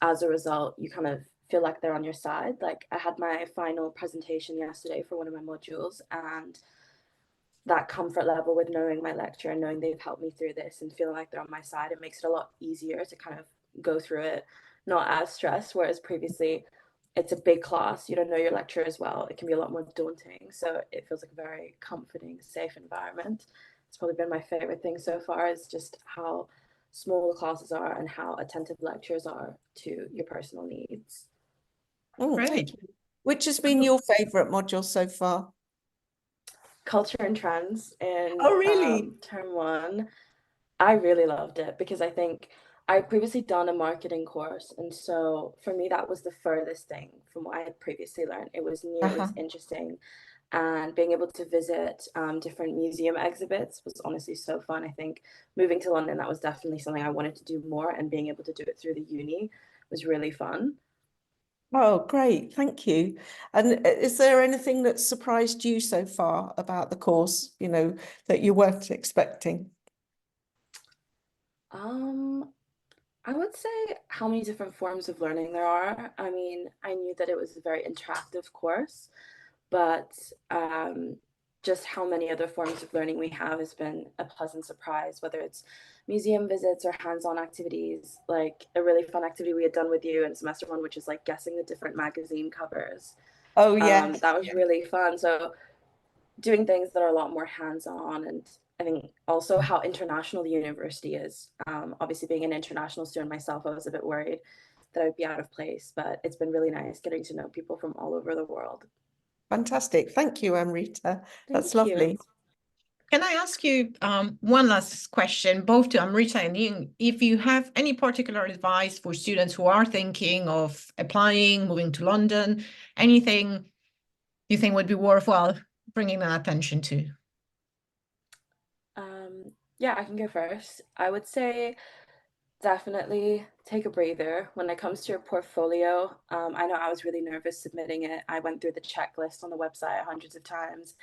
as a result, you kind of feel like they're on your side. Like I had my final presentation yesterday for one of my modules, and that comfort level with knowing my lecturer and knowing they've helped me through this and feeling like they're on my side, it makes it a lot easier to kind of go through it, not as stressed. Whereas previously, it's a big class, you don't know your lecturer as well. It can be a lot more daunting. So it feels like a very comforting, safe environment. It's probably been my favorite thing so far, is just how small the classes are and how attentive lecturers are to your personal needs. Great. Thank you. Which has been your favorite module so far? Culture and trends in Oh, really? term 1. I really loved it because I think I previously done a marketing course, and so for me that was the furthest thing from what I had previously learned. It was nearly as interesting, and being able to visit different museum exhibits was honestly so fun. I think moving to London, that was definitely something I wanted to do more, and being able to do it through the uni was really fun. Oh, great. Thank you. And is there anything that surprised you so far about the course, that you weren't expecting? I would say how many different forms of learning there are. I mean, I knew that it was a very interactive course, but just how many other forms of learning we have has been a pleasant surprise, whether it's museum visits or hands-on activities. Like a really fun activity we had done with you in semester 1, which is like guessing the different magazine covers. Oh, yeah. That was really fun. So doing things that are a lot more hands-on, and I think also how international the university is. Obviously being an international student myself, I was a bit worried that I'd be out of place, but it's been really nice getting to know people from all over the world. Fantastic. Thank you, Amrita. That's Thank you. lovely. Can I ask you one last question, both to Amrita and Ying, if you have any particular advice for students who are thinking of applying, moving to London, anything you think would be worthwhile bringing their attention to? Yeah, I can go first. I would say definitely take a breather when it comes to your portfolio. I know I was really nervous submitting it. I went through the checklist on the website hundreds of times,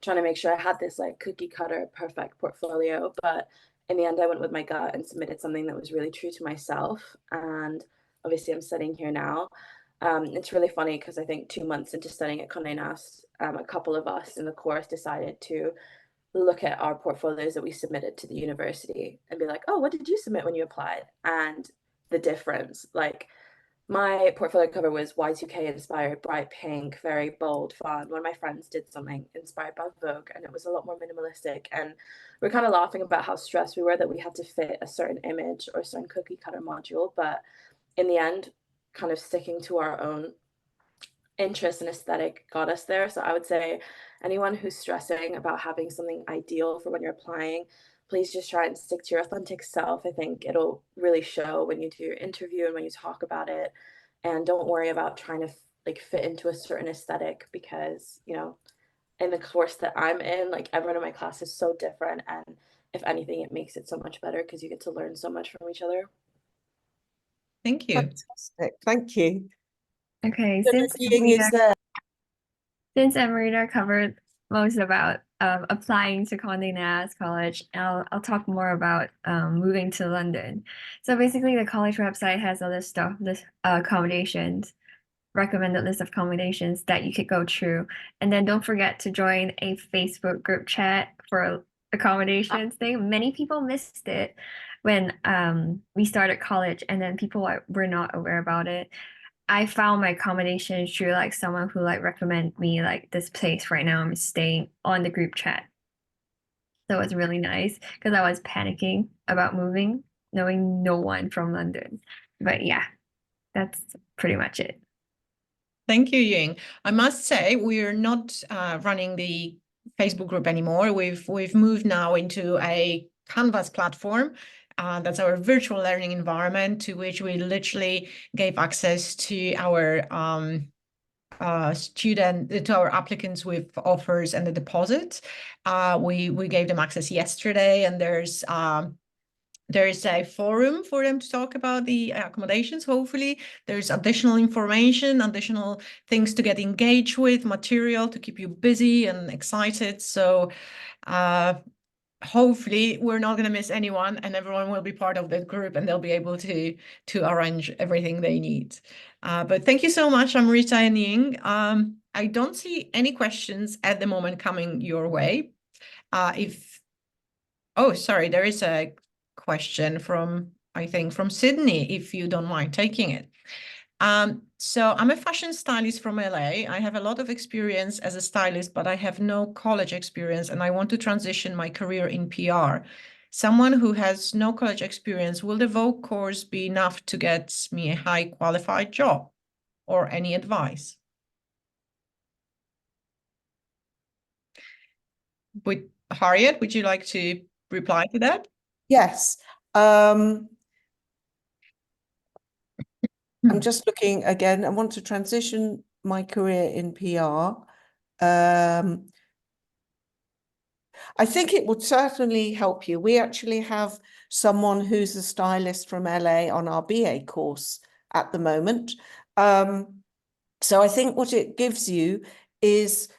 trying to make sure I had this like cookie cutter perfect portfolio. But in the end, I went with my gut and submitted something that was really true to myself. And obviously, I'm studying here now. It's really funny because I think 2 months into studying at Condé Nast, a couple of us in the course decided to look at our portfolios that we submitted to the university and be like, oh, what did you submit when you applied? And the difference, like my portfolio cover was Y2K inspired, bright pink, very bold, fun. One of my friends did something inspired by Vogue, and it was a lot more minimalistic. And we're kind of laughing about how stressed we were that we had to fit a certain image or a certain cookie cutter module. But in the end, kind of sticking to our own interest and aesthetic got us there. So I would say anyone who's stressing about having something ideal for when you're applying, please just try and stick to your authentic self. I think it'll really show when you do your interview and when you talk about it. And don't worry about trying to like fit into a certain aesthetic, because, you know, in the course that I'm in, like everyone in my class is so different, and if anything, it makes it so much better because you get to learn so much from each other. Thank you. Fantastic. Thank you. Okay, Don't know if Ying is there. since Marina covered most about applying to Condé Nast College, I'll talk more about moving to London. So basically, the college website has a list of accommodations, recommended list of accommodations that you could go through, and then don't forget to join a Facebook group chat for accommodations thing. Many people missed it when we started college, and then people were not aware about it. I found my accommodation through like someone who like recommended me like this place right now I'm staying on the group chat. So it's really nice because I was panicking about moving, knowing no one from London. But yeah, that's pretty much it. Thank you, Ying. I must say we're not running the Facebook group anymore. We've moved now into a Canvas platform. That's our virtual learning environment, to which we literally gave access to our to our applicants with offers and the deposits. We gave them access yesterday, and there's a forum for them to talk about the accommodations. Hopefully there's additional information, additional things to get engaged with, material to keep you busy and excited. So hopefully we're not going to miss anyone, and everyone will be part of that group, and they'll be able to arrange everything they need. But thank you so much, Amrita and Ying. I don't see any questions at the moment coming your way. Oh, sorry, there is a question from, I think, from Sydney, if you don't mind taking it. So I'm a fashion stylist from LA. I have a lot of experience as a stylist, but I have no college experience, and I want to transition my career in PR. Someone who has no college experience, will the Vogue course be enough to get me a high qualified job, or any advice? Harriet, would you like to reply to that? Yes. I'm just looking again. I want to transition my career in PR. I think it would certainly help you. We actually have someone who's a stylist from LA on our BA course at the moment. So I think what it gives you is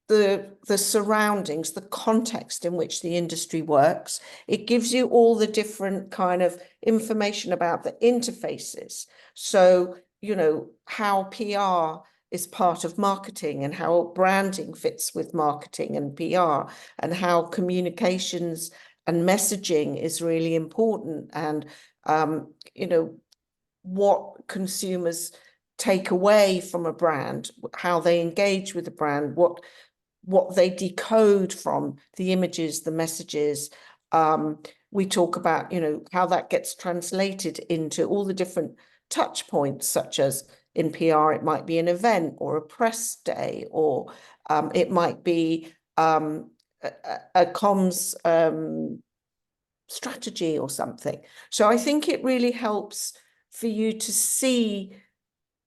the surroundings, the context in which the industry works. It gives you all the different kind of information about the interfaces. So, you know, how PR is part of marketing, and how branding fits with marketing and PR, and how communications and messaging is really important, and, you know, what consumers take away from a brand, how they engage with the brand, what they decode from the images, the messages. We talk about, you know, how that gets translated into all the different touch points, such as in PR, it might be an event or a press day, or it might be a comms strategy or something. So I think it really helps for you to see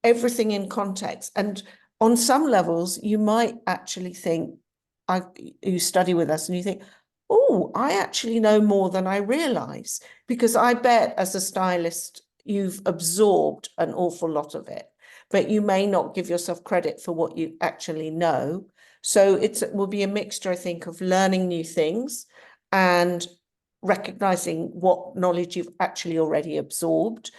everything in context. And on some levels, you might actually think, you study with us and you think, oh, I actually know more than I realize, because I bet as a stylist, you've absorbed an awful lot of it, but you may not give yourself credit for what you actually know. So it will be a mixture, I think, of learning new things and recognizing what knowledge you've actually already absorbed.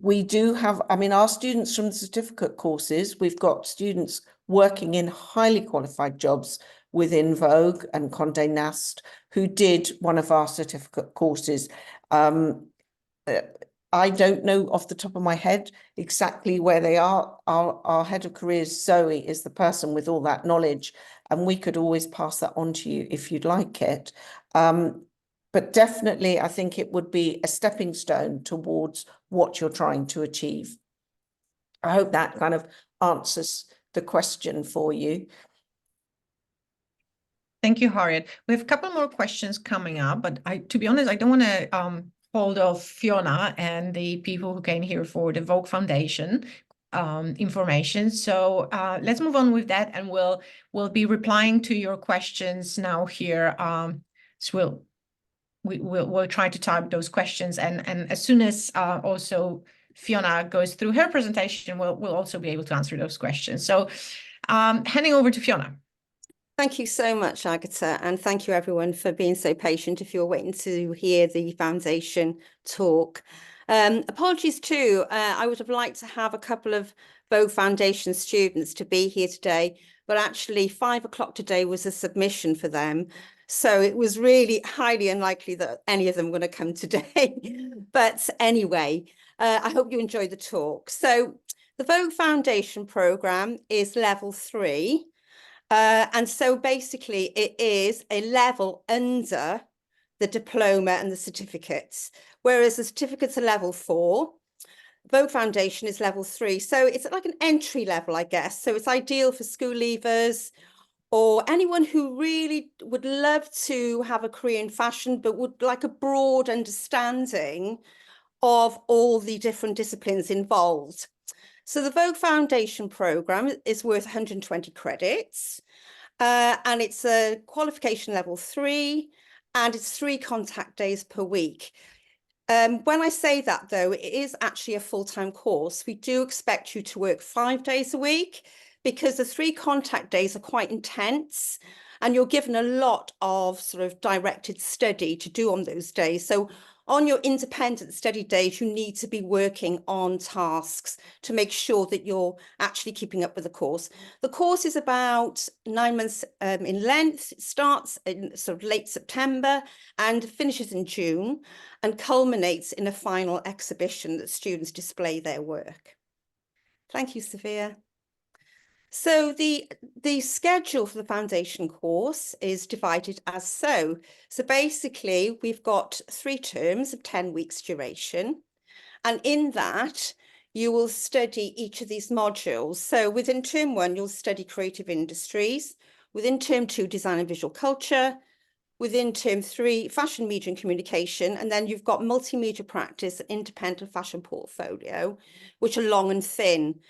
We do have, I mean, our students from the certificate courses, we've got students working in highly qualified jobs within Vogue and Condé Nast who did one of our certificate courses. I don't know off the top of my head exactly where they are. Our head of careers, Zoe, is the person with all that knowledge, and we could always pass that on to you if you'd like it. But definitely, I think it would be a stepping stone towards what you're trying to achieve. I hope that kind of answers the question for you. Thank you, Harriet. We have a couple more questions coming up, but to be honest, I don't want to hold of Fiona and the people who came here for the Vogue Foundation information. So let's move on with that, and we'll be replying to your questions now here. So we'll try to type those questions, and as soon as also Fiona goes through her presentation, we'll also be able to answer those questions. So handing over to Fiona. Thank you so much, Agatha, and thank you everyone for being so patient if you're waiting to hear the foundation talk. Apologies too, I would have liked to have a couple of Vogue Foundation students to be here today, but actually 5 o'clock today was a submission for them. So it was really highly unlikely that any of them were going to come today. But anyway, I hope you enjoyed the talk. So the Vogue Foundation programme is level 3. And so basically it is a level under the diploma and the certificates, whereas the certificates are level 4. Vogue Foundation is level 3. So it's like an entry level, I guess. So it's ideal for school leavers or anyone who really would love to have a career in fashion, but would like a broad understanding of all the different disciplines involved. So the Vogue Foundation programme is worth 120 credits. And it's a qualification level 3, and it's 3 contact days per week. When I say that, though, it is actually a full-time course. We do expect you to work 5 days a week because the 3 contact days are quite intense, and you're given a lot of sort of directed study to do on those days. So on your independent study days, you need to be working on tasks to make sure that you're actually keeping up with the course. The course is about 9 months in length. It starts in sort of late September and finishes in June and culminates in a final exhibition that students display their work. Thank you, Sophia. So the schedule for the foundation course is divided as so. So basically, we've got 3 terms of 10 weeks duration. And in that, you will study each of these modules. So within term 1, you'll study creative industries. Within term 2, design and visual culture. Within term 3, fashion, media and communication. And then you've got multimedia practice and independent fashion portfolio, which are long and thin.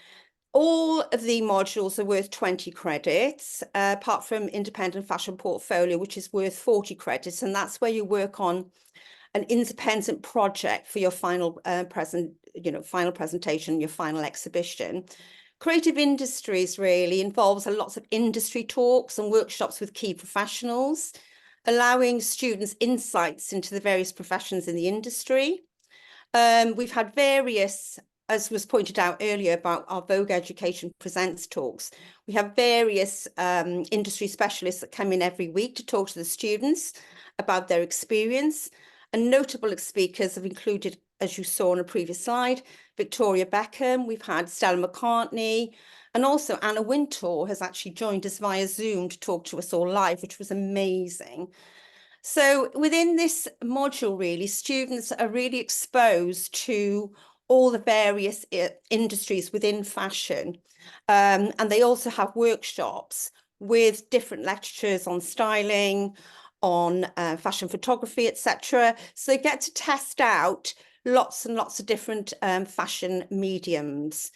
All of the modules are worth 20 credits, apart from independent fashion portfolio, which is worth 40 credits. And that's where you work on an independent project for your final final presentation, your final exhibition. Creative industries really involves lots of industry talks and workshops with key professionals, allowing students insights into the various professions in the industry. We've had various, as was pointed out earlier about our Vogue Education Presents talks, we have various industry specialists that come in every week to talk to the students about their experience. And notable speakers have included, as you saw on a previous slide, Victoria Beckham, we've had Stella McCartney, and also Anna Wintour has actually joined us via Zoom to talk to us all live, which was amazing. So within this module, really, students are really exposed to all the various industries within fashion. And they also have workshops with different lecturers on styling, on fashion photography, etc. So they get to test out lots and lots of different fashion mediums.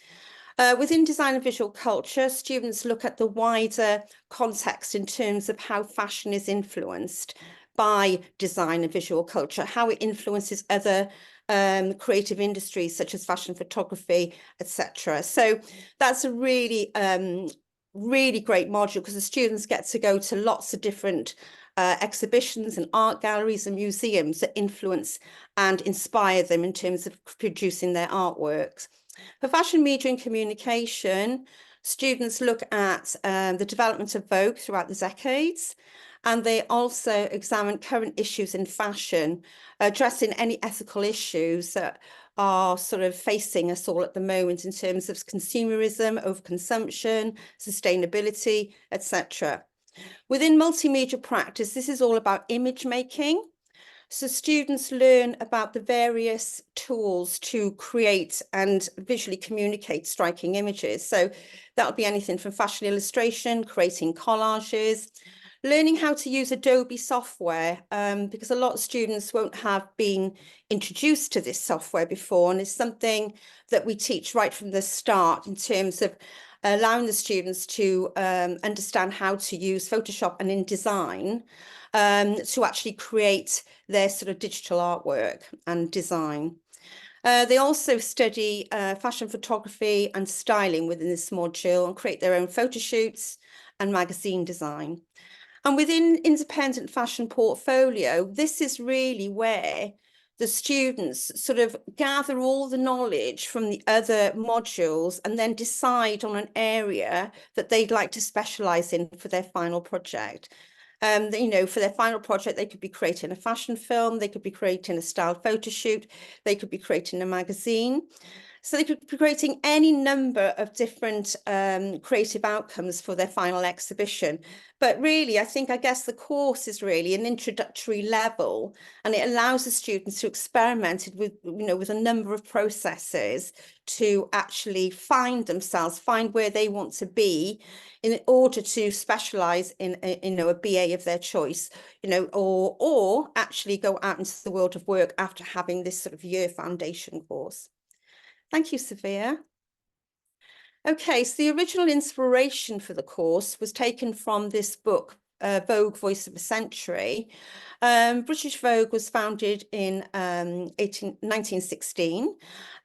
Within design and visual culture, students look at the wider context in terms of how fashion is influenced by design and visual culture, how it influences other creative industries such as fashion photography, etc. So that's a really, really great module because the students get to go to lots of different exhibitions and art galleries and museums that influence and inspire them in terms of producing their artworks. For fashion, media and communication, students look at the development of Vogue throughout the decades, and they also examine current issues in fashion, addressing any ethical issues that are sort of facing us all at the moment in terms of consumerism, overconsumption, sustainability, etc. Within multimedia practice, this is all about image making. So students learn about the various tools to create and visually communicate striking images. So that'll be anything from fashion illustration, creating collages, learning how to use Adobe software, because a lot of students won't have been introduced to this software before, and it's something that we teach right from the start in terms of allowing the students to understand how to use Photoshop and InDesign to actually create their sort of digital artwork and design. They also study fashion photography and styling within this module and create their own photo shoots and magazine design. And within independent fashion portfolio, this is really where the students sort of gather all the knowledge from the other modules and then decide on an area that they'd like to specialise in for their final project. You know, for their final project, they could be creating a fashion film, they could be creating a style photo shoot, they could be creating a magazine. So they could be creating any number of different creative outcomes for their final exhibition. But really, I guess the course is really an introductory level, and it allows the students to experiment with, you know, with a number of processes to actually find themselves, find where they want to be in order to specialize in you know, a BA of their choice, you know, or actually go out into the world of work after having this sort of year foundation course. Thank you, Sophia. Okay, so the original inspiration for the course was taken from this book, Vogue, Voice of a Century. British Vogue was founded in 1916.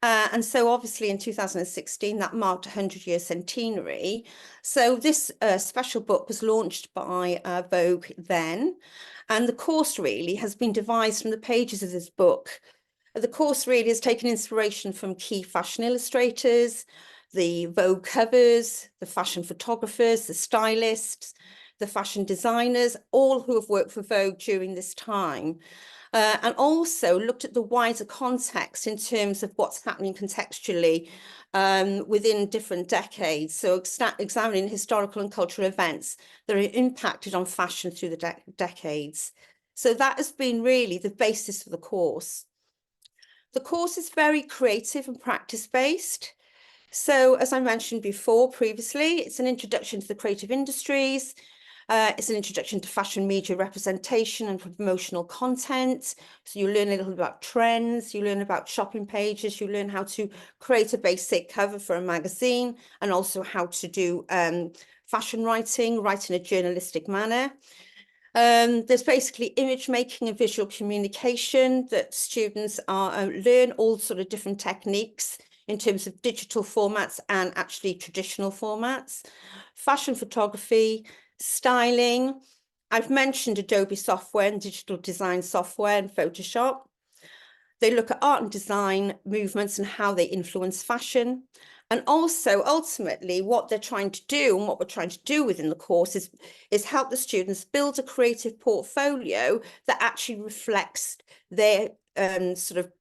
And so obviously in 2016, that marked 100-year centenary. So this special book was launched by Vogue then. And the course really has been devised from the pages of this book. The course really has taken inspiration from key fashion illustrators, the Vogue covers, the fashion photographers, the stylists, the fashion designers, all who have worked for Vogue during this time, and also looked at the wider context in terms of what's happening contextually within different decades. So examining historical and cultural events that are impacted on fashion through the decades. So that has been really the basis for the course. The course is very creative and practice-based. So as I mentioned previously, it's an introduction to the creative industries. It's an introduction to fashion media representation and promotional content. So you learn a little about trends, you learn about shopping pages, you learn how to create a basic cover for a magazine, and also how to do fashion writing, write in a journalistic manner. There's basically image making and visual communication that students learn all sort of different techniques in terms of digital formats and actually traditional formats. Fashion photography, styling. I've mentioned Adobe software and digital design software and Photoshop. They look at art and design movements and how they influence fashion. And also, ultimately, what they're trying to do and what we're trying to do within the course is help the students build a creative portfolio that actually reflects their sort of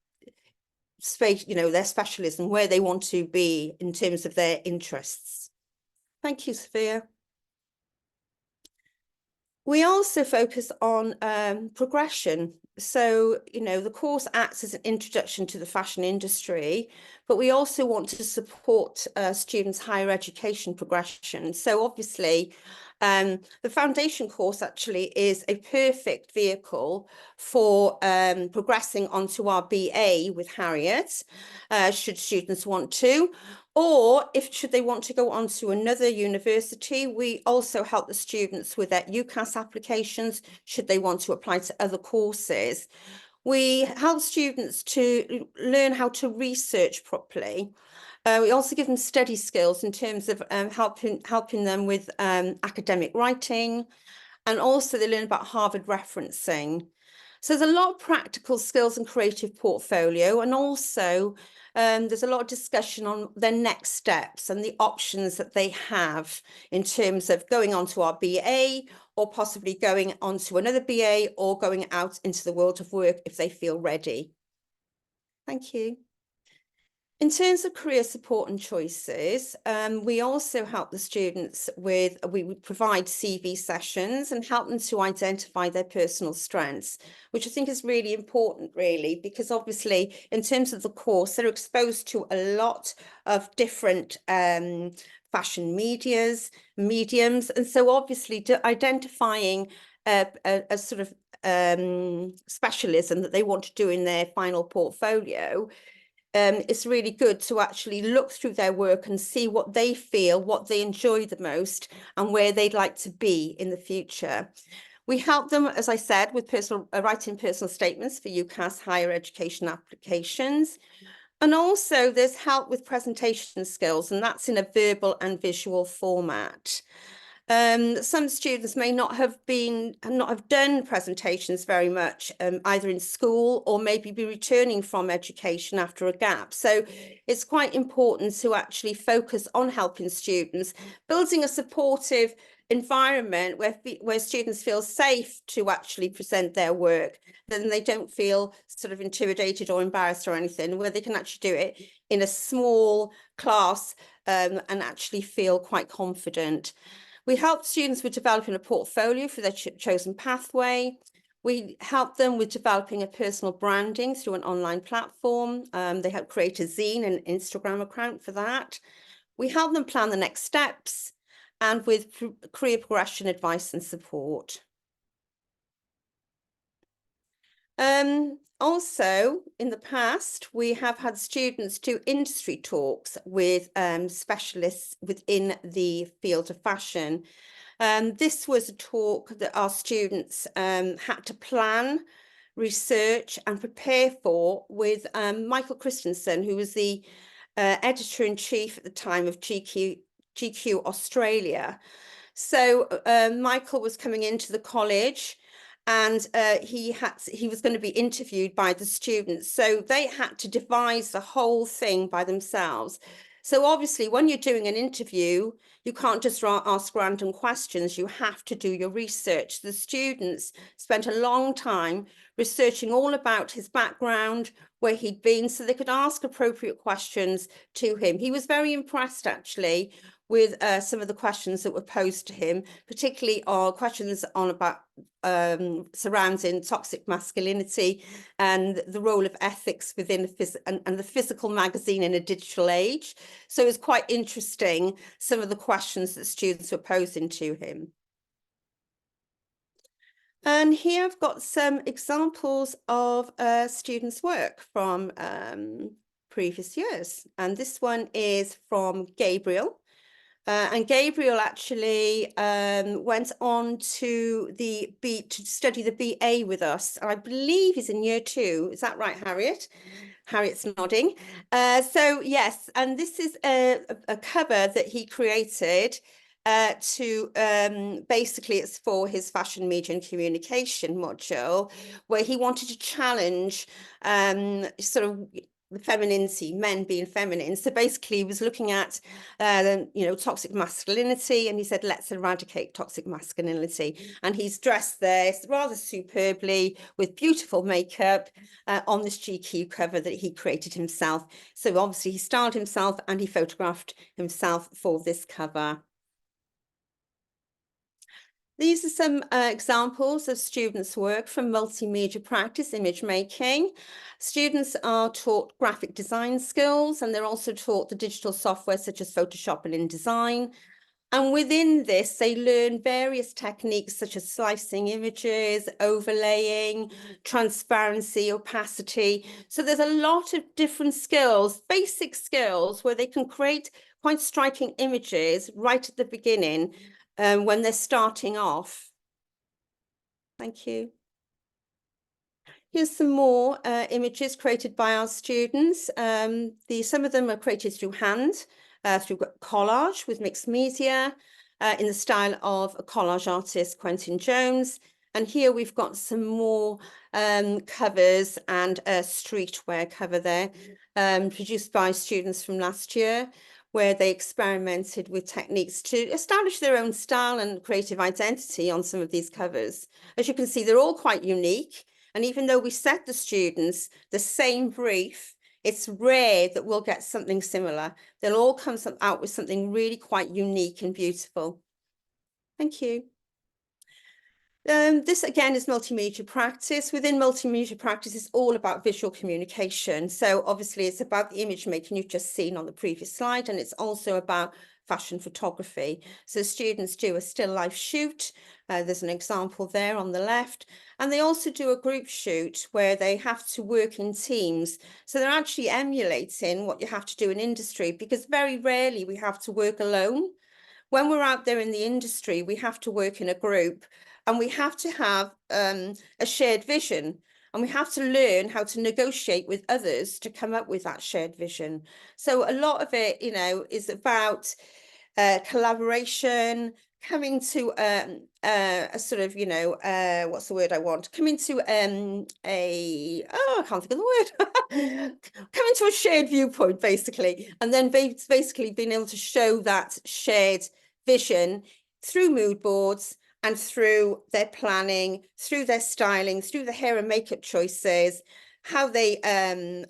space, you know, their specialism, where they want to be in terms of their interests. Thank you, Sophia. We also focus on progression. So, you know, the course acts as an introduction to the fashion industry, but we also want to support students' higher education progression. So obviously, the foundation course actually is a perfect vehicle for progressing onto our BA with Harriet, should students want to. Or should they want to go on to another university, we also help the students with their UCAS applications, should they want to apply to other courses. We help students to learn how to research properly. We also give them study skills in terms of helping them with academic writing, and also they learn about Harvard referencing. So there's a lot of practical skills and creative portfolio, and also there's a lot of discussion on their next steps and the options that they have in terms of going on to our BA, or possibly going on to another BA, or going out into the world of work if they feel ready. Thank you. In terms of career support and choices, we also help the students with, we provide CV sessions and help them to identify their personal strengths, which I think is really important, really, because obviously in terms of the course, they're exposed to a lot of different fashion mediums. And so obviously identifying a sort of specialism that they want to do in their final portfolio, it's really good to actually look through their work and see what they feel, what they enjoy the most, and where they'd like to be in the future. We help them, as I said, with writing personal statements for UCAS higher education applications. And also there's help with presentation skills, and that's in a verbal and visual format. Some students may not have done presentations very much, either in school or maybe be returning from education after a gap. So it's quite important to actually focus on helping students, building a supportive environment where students feel safe to actually present their work, then they don't feel sort of intimidated or embarrassed or anything, where they can actually do it in a small class and actually feel quite confident. We help students with developing a portfolio for their chosen pathway. We help them with developing a personal branding through an online platform. They help create a zine and Instagram account for that. We help them plan the next steps and with career progression advice and support. Also, in the past, we have had students do industry talks with specialists within the field of fashion. This was a talk that our students had to plan, research and prepare for with Michael Christensen, who was the editor-in-chief at the time of GQ Australia. So Michael was coming into the college, and he was going to be interviewed by the students. So they had to devise the whole thing by themselves. So obviously, when you're doing an interview, you can't just ask random questions. You have to do your research. The students spent a long time researching all about his background, where he'd been, so they could ask appropriate questions to him. He was very impressed, actually, with some of the questions that were posed to him, particularly questions on about surrounding toxic masculinity and the role of ethics within and the physical magazine in a digital age. So it was quite interesting, some of the questions that students were posing to him. And here I've got some examples of students' work from previous years. And this one is from Gabriel. And Gabriel actually went on to study the BA with us. I believe he's in year 2. Is that right, Harriet? Harriet's nodding. So yes, and this is a cover that he created to basically, it's for his fashion, media and communication module, where he wanted to challenge sort of the femininity, men being feminine. So basically he was looking at, toxic masculinity, and he said, let's eradicate toxic masculinity. And he's dressed there rather superbly with beautiful makeup on this GQ cover that he created himself. So obviously he styled himself and he photographed himself for this cover. These are some examples of students' work from multimedia practice, image making. Students are taught graphic design skills, and they're also taught the digital software such as Photoshop and InDesign. And within this, they learn various techniques such as slicing images, overlaying, transparency, opacity. So there's a lot of different skills, basic skills, where they can create quite striking images right at the beginning when they're starting off. Thank you. Here's some more images created by our students. Some of them are created through hand, through collage with mixed media, in the style of a collage artist, Quentin Jones. And here we've got some more covers and a streetwear cover there, produced by students from last year, where they experimented with techniques to establish their own style and creative identity on some of these covers. As you can see, they're all quite unique. And even though we set the students the same brief, it's rare that we'll get something similar. They'll all come out with something really quite unique and beautiful. Thank you. This again is multimedia practice. Within multimedia practice, it's all about visual communication. So obviously it's about the image making you've just seen on the previous slide, and it's also about fashion photography. So students do a still life shoot. There's an example there on the left. And they also do a group shoot where they have to work in teams. So they're actually emulating what you have to do in industry, because very rarely we have to work alone. When we're out there in the industry, we have to work in a group, and we have to have a shared vision, and we have to learn how to negotiate with others to come up with that shared vision. So a lot of it, you know, is about collaboration, coming to a sort of, you know, what's the word I want? Coming to I can't think of the word. Coming to a shared viewpoint, basically, and then basically being able to show that shared vision through mood boards and through their planning, through their styling, through the hair and makeup choices, how they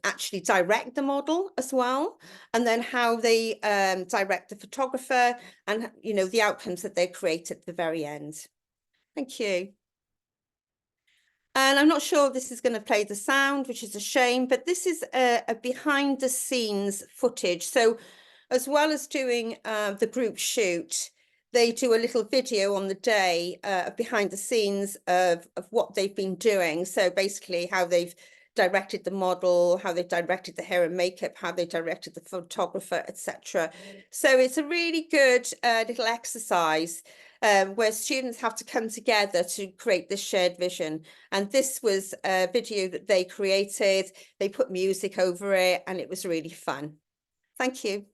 actually direct the model as well, and then how they direct the photographer, and, you know, the outcomes that they create at the very end. Thank you. And I'm not sure if this is going to play the sound, which is a shame, but this is a behind the scenes footage. So as well as doing the group shoot, they do a little video on the day behind the scenes of what they've been doing. So basically how they've directed the model, how they directed the hair and makeup, how they directed the photographer, etc. So it's a really good little exercise where students have to come together to create this shared vision. And this was a video that they created. They put music over it, and it was really fun. Thank you.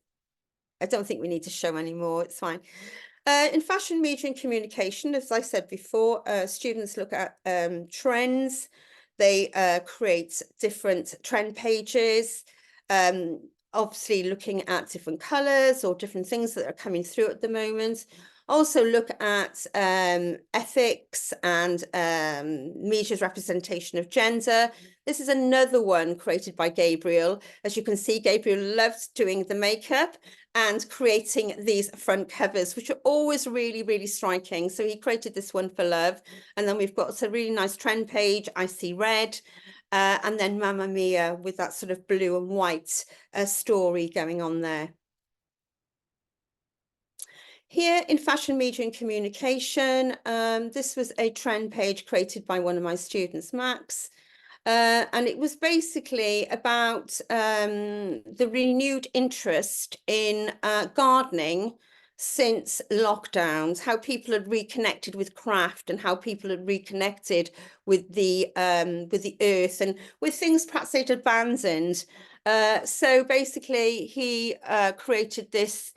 I don't think we need to show anymore. It's fine. In fashion, media and communication, as I said before, students look at trends. They create different trend pages, obviously looking at different colours or different things that are coming through at the moment. Also look at ethics and media's representation of gender. This is another one created by Gabriel. As you can see, Gabriel loves doing the makeup and creating these front covers, which are always really, really striking. So he created this one for Love. And then we've got a really nice trend page, I See Red, and then Mamma Mia with that sort of blue and white story going on there. Here in fashion, media and communication, this was a trend page created by one of my students, Max. And it was basically about the renewed interest in gardening since lockdowns, how people had reconnected with craft and how people had reconnected with the earth and with things perhaps they'd abandoned. So basically he created this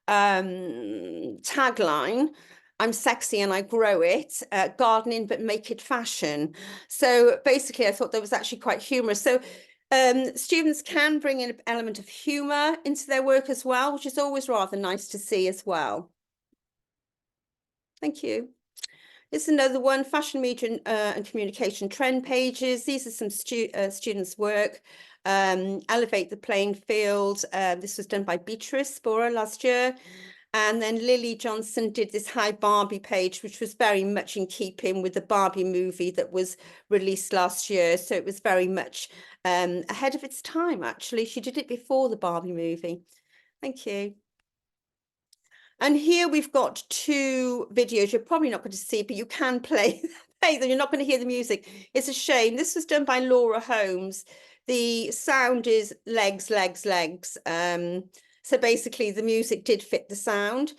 tagline: I'm sexy and I grow it, gardening but make it fashion. So basically I thought that was actually quite humorous. So students can bring in an element of humor into their work as well, which is always rather nice to see as well. Thank you. This is another one, fashion, media and communication trend pages. These are some students' work. Elevate the playing field. This was done by Beatrice Bora last year. And then Lily Johnson did this Hi Barbie page, which was very much in keeping with the Barbie movie that was released last year. So it was very much ahead of its time, actually. She did it before the Barbie movie. Thank you. And here we've got two videos. You're probably not going to see, but you can play them. You're not going to hear the music. It's a shame. This was done by Laura Holmes. The sound is legs, legs, legs. So basically the music did fit the sound.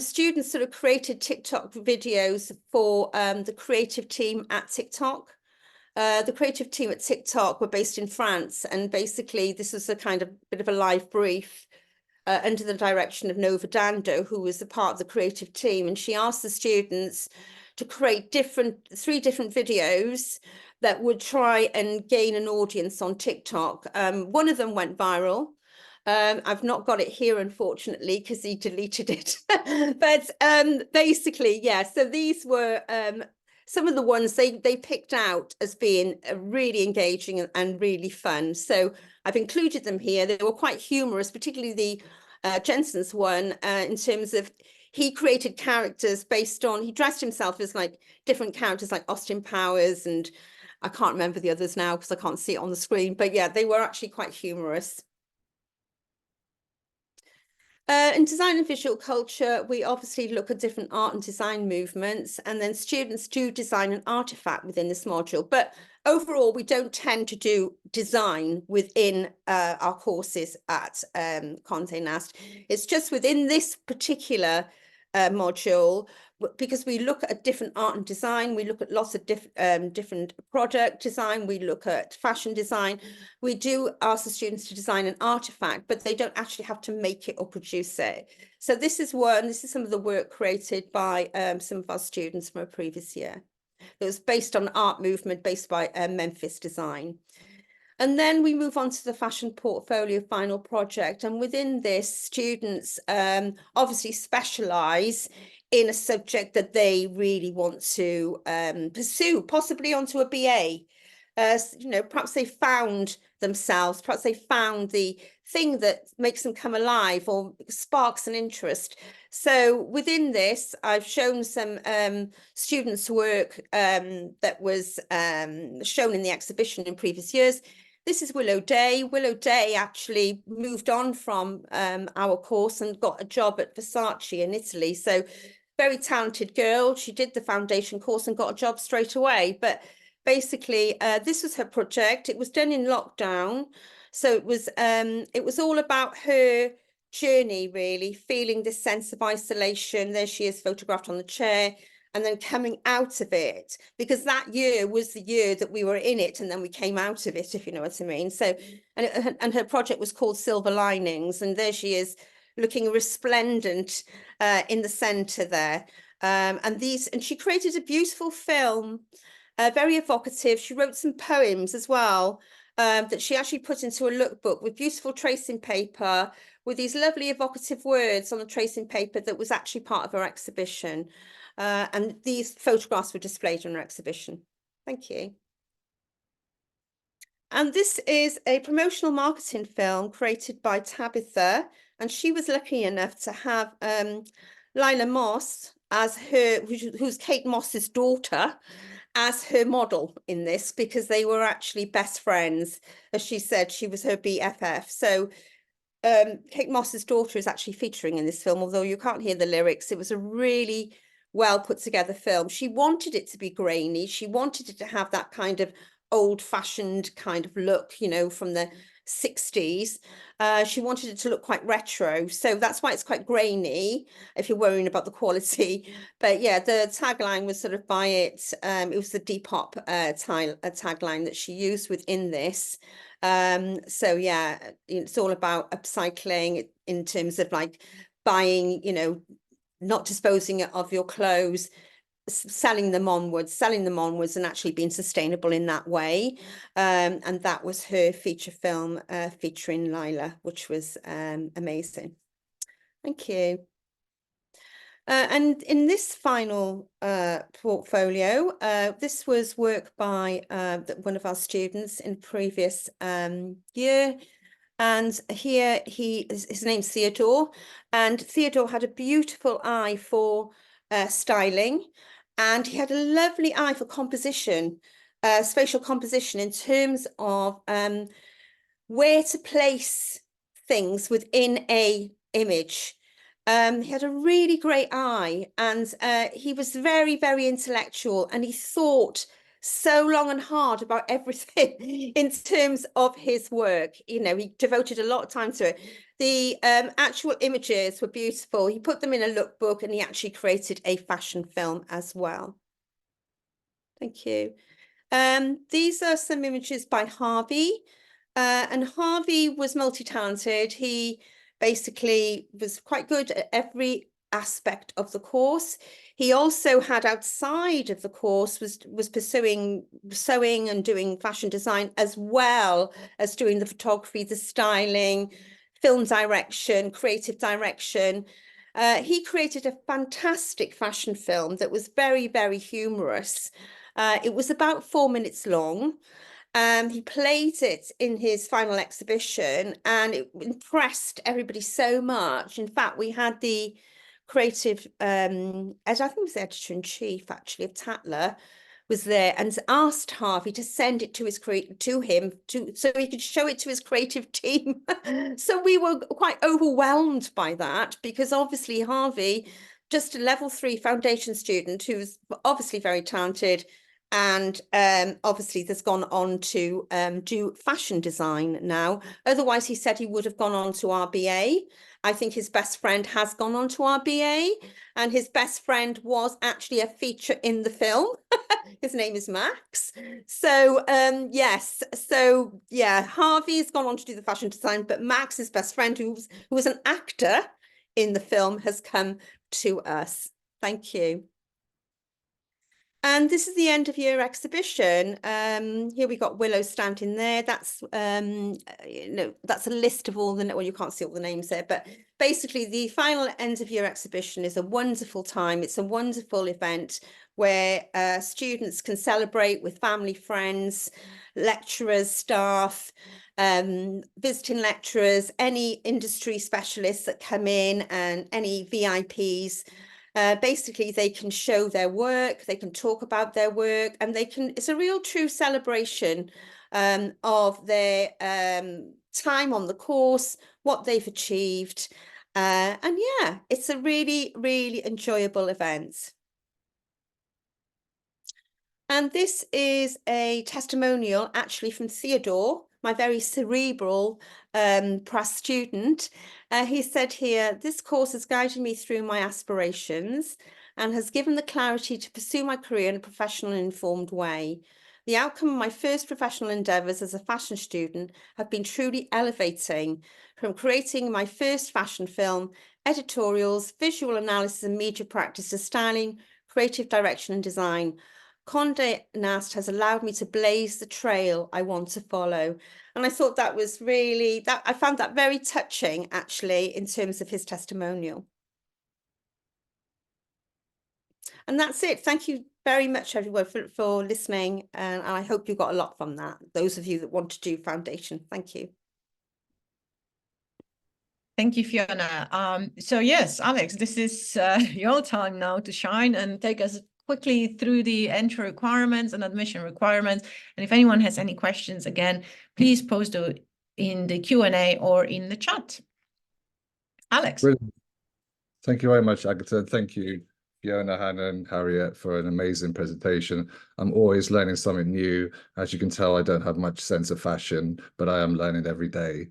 Students sort of created TikTok videos for the creative team at TikTok. The creative team at TikTok were based in France, and basically this was a kind of bit of a live brief under the direction of Nova Dando, who was a part of the creative team, and she asked the students to create three different videos that would try and gain an audience on TikTok. One of them went viral. I've not got it here, unfortunately, because he deleted it. But basically, yeah, so these were some of the ones they picked out as being really engaging and really fun. So I've included them here. They were quite humorous, particularly the Jensen's one, in terms of he created characters based on, he dressed himself as like different characters like Austin Powers, and I can't remember the others now because I can't see it on the screen. But yeah, they were actually quite humorous. In design and visual culture, we obviously look at different art and design movements, and then students do design an artifact within this module. But overall, we don't tend to do design within our courses at Condé Nast. It's just within this particular module, because we look at different art and design, we look at lots of different product design, we look at fashion design. We do ask the students to design an artifact, but they don't actually have to make it or produce it. So this is some of the work created by some of our students from a previous year. It was based on art movement based by Memphis Design. And then we move on to the fashion portfolio final project. And within this, students obviously specialise in a subject that they really want to pursue, possibly onto a BA. You know, perhaps they found themselves, perhaps they found the thing that makes them come alive or sparks an interest. So within this, I've shown some students' work that was shown in the exhibition in previous years. This is Willow Day. Willow Day actually moved on from our course and got a job at Versace in Italy. So very talented girl. She did the foundation course and got a job straight away. But basically, this was her project. It was done in lockdown. So it was all about her journey, really, feeling this sense of isolation. There she is photographed on the chair. And then coming out of it, because that year was the year that we were in it, and then we came out of it, if you know what I mean. So, and her project was called Silver Linings, and there she is, looking resplendent in the centre there. And she created a beautiful film, very evocative. She wrote some poems as well that she actually put into a lookbook with beautiful tracing paper, with these lovely evocative words on the tracing paper that was actually part of her exhibition. And these photographs were displayed in our exhibition. Thank you. And this is a promotional marketing film created by Tabitha, and she was lucky enough to have Lila Moss as who's Kate Moss's daughter, as her model in this, because they were actually best friends. As she said, she was her BFF. So Kate Moss's daughter is actually featuring in this film, although you can't hear the lyrics. It was a really well put together film. She wanted it to be grainy. She wanted it to have that kind of old fashioned kind of look, you know, from the 60s. She wanted it to look quite retro. So that's why it's quite grainy, if you're worrying about the quality. But yeah, the tagline was sort of by it. It was the Depop tagline that she used within this. So yeah, it's all about upcycling in terms of like buying, you know, not disposing of your clothes, selling them onwards and actually being sustainable in that way. And that was her feature film featuring Lila, which was amazing. Thank you. And in this final portfolio, this was work by one of our students in previous year. And here his name's Theodore, and Theodore had a beautiful eye for styling, and he had a lovely eye for composition, spatial composition, in terms of where to place things within a image. He had a really great eye, and he was very, very intellectual, and he thought so long and hard about everything in terms of his work. You know, he devoted a lot of time to it. The actual images were beautiful. He put them in a lookbook, and he actually created a fashion film as well. Thank you. These are some images by Harvey, and Harvey was multi-talented. He basically was quite good at every aspect of the course. He also had, outside of the course, was pursuing sewing and doing fashion design, as well as doing the photography, the styling, film direction, creative direction. He created a fantastic fashion film that was very, very humorous. It was about 4 minutes long. He played it in his final exhibition, and it impressed everybody so much. In fact, we had the creative, I think it was the editor-in-chief actually of Tatler, was there and asked Harvey to send it to his so he could show it to his creative team. So we were quite overwhelmed by that, because obviously Harvey, just a level 3 foundation student who's obviously very talented, and obviously has gone on to do fashion design now. Otherwise, he said he would have gone on to our BA. I think his best friend has gone on to our BA, and his best friend was actually a feature in the film. His name is Max. So yes, so yeah, Harvey's gone on to do the fashion design, but Max's best friend, who was an actor in the film, has come to us. Thank you. And this is the end of year exhibition. Here we got Willow standing there. That's that's a list of all the, well, you can't see all the names there, but basically the final end of year exhibition is a wonderful time. It's a wonderful event where students can celebrate with family, friends, lecturers, staff, visiting lecturers, any industry specialists that come in, and any VIPs. Basically, they can show their work, they can talk about their work, and it's a real true celebration of their time on the course, what they've achieved. And yeah, it's a really, really enjoyable event. And this is a testimonial actually from Theodore, my very cerebral past student. He said here, this course has guided me through my aspirations and has given the clarity to pursue my career in a professional and informed way. The outcome of my first professional endeavours as a fashion student have been truly elevating, from creating my first fashion film, editorials, visual analysis and media practice, to styling, creative direction and design. Condé Nast has allowed me to blaze the trail I want to follow. And I thought that was really, I found that very touching, actually, in terms of his testimonial. And that's it. Thank you very much, everyone, for listening. And I hope you got a lot from that, those of you that want to do foundation. Thank you. Thank you, Fiona. So yes, Alex, this is your time now to shine and take us quickly through the entry requirements and admission requirements. And if anyone has any questions, again, please post it in the Q&A or in the chat. Alex. Brilliant. Thank you very much, Agatha. Thank you, Fiona, Hannah, and Harriet, for an amazing presentation. I'm always learning something new. As you can tell, I don't have much sense of fashion, but I am learning every day.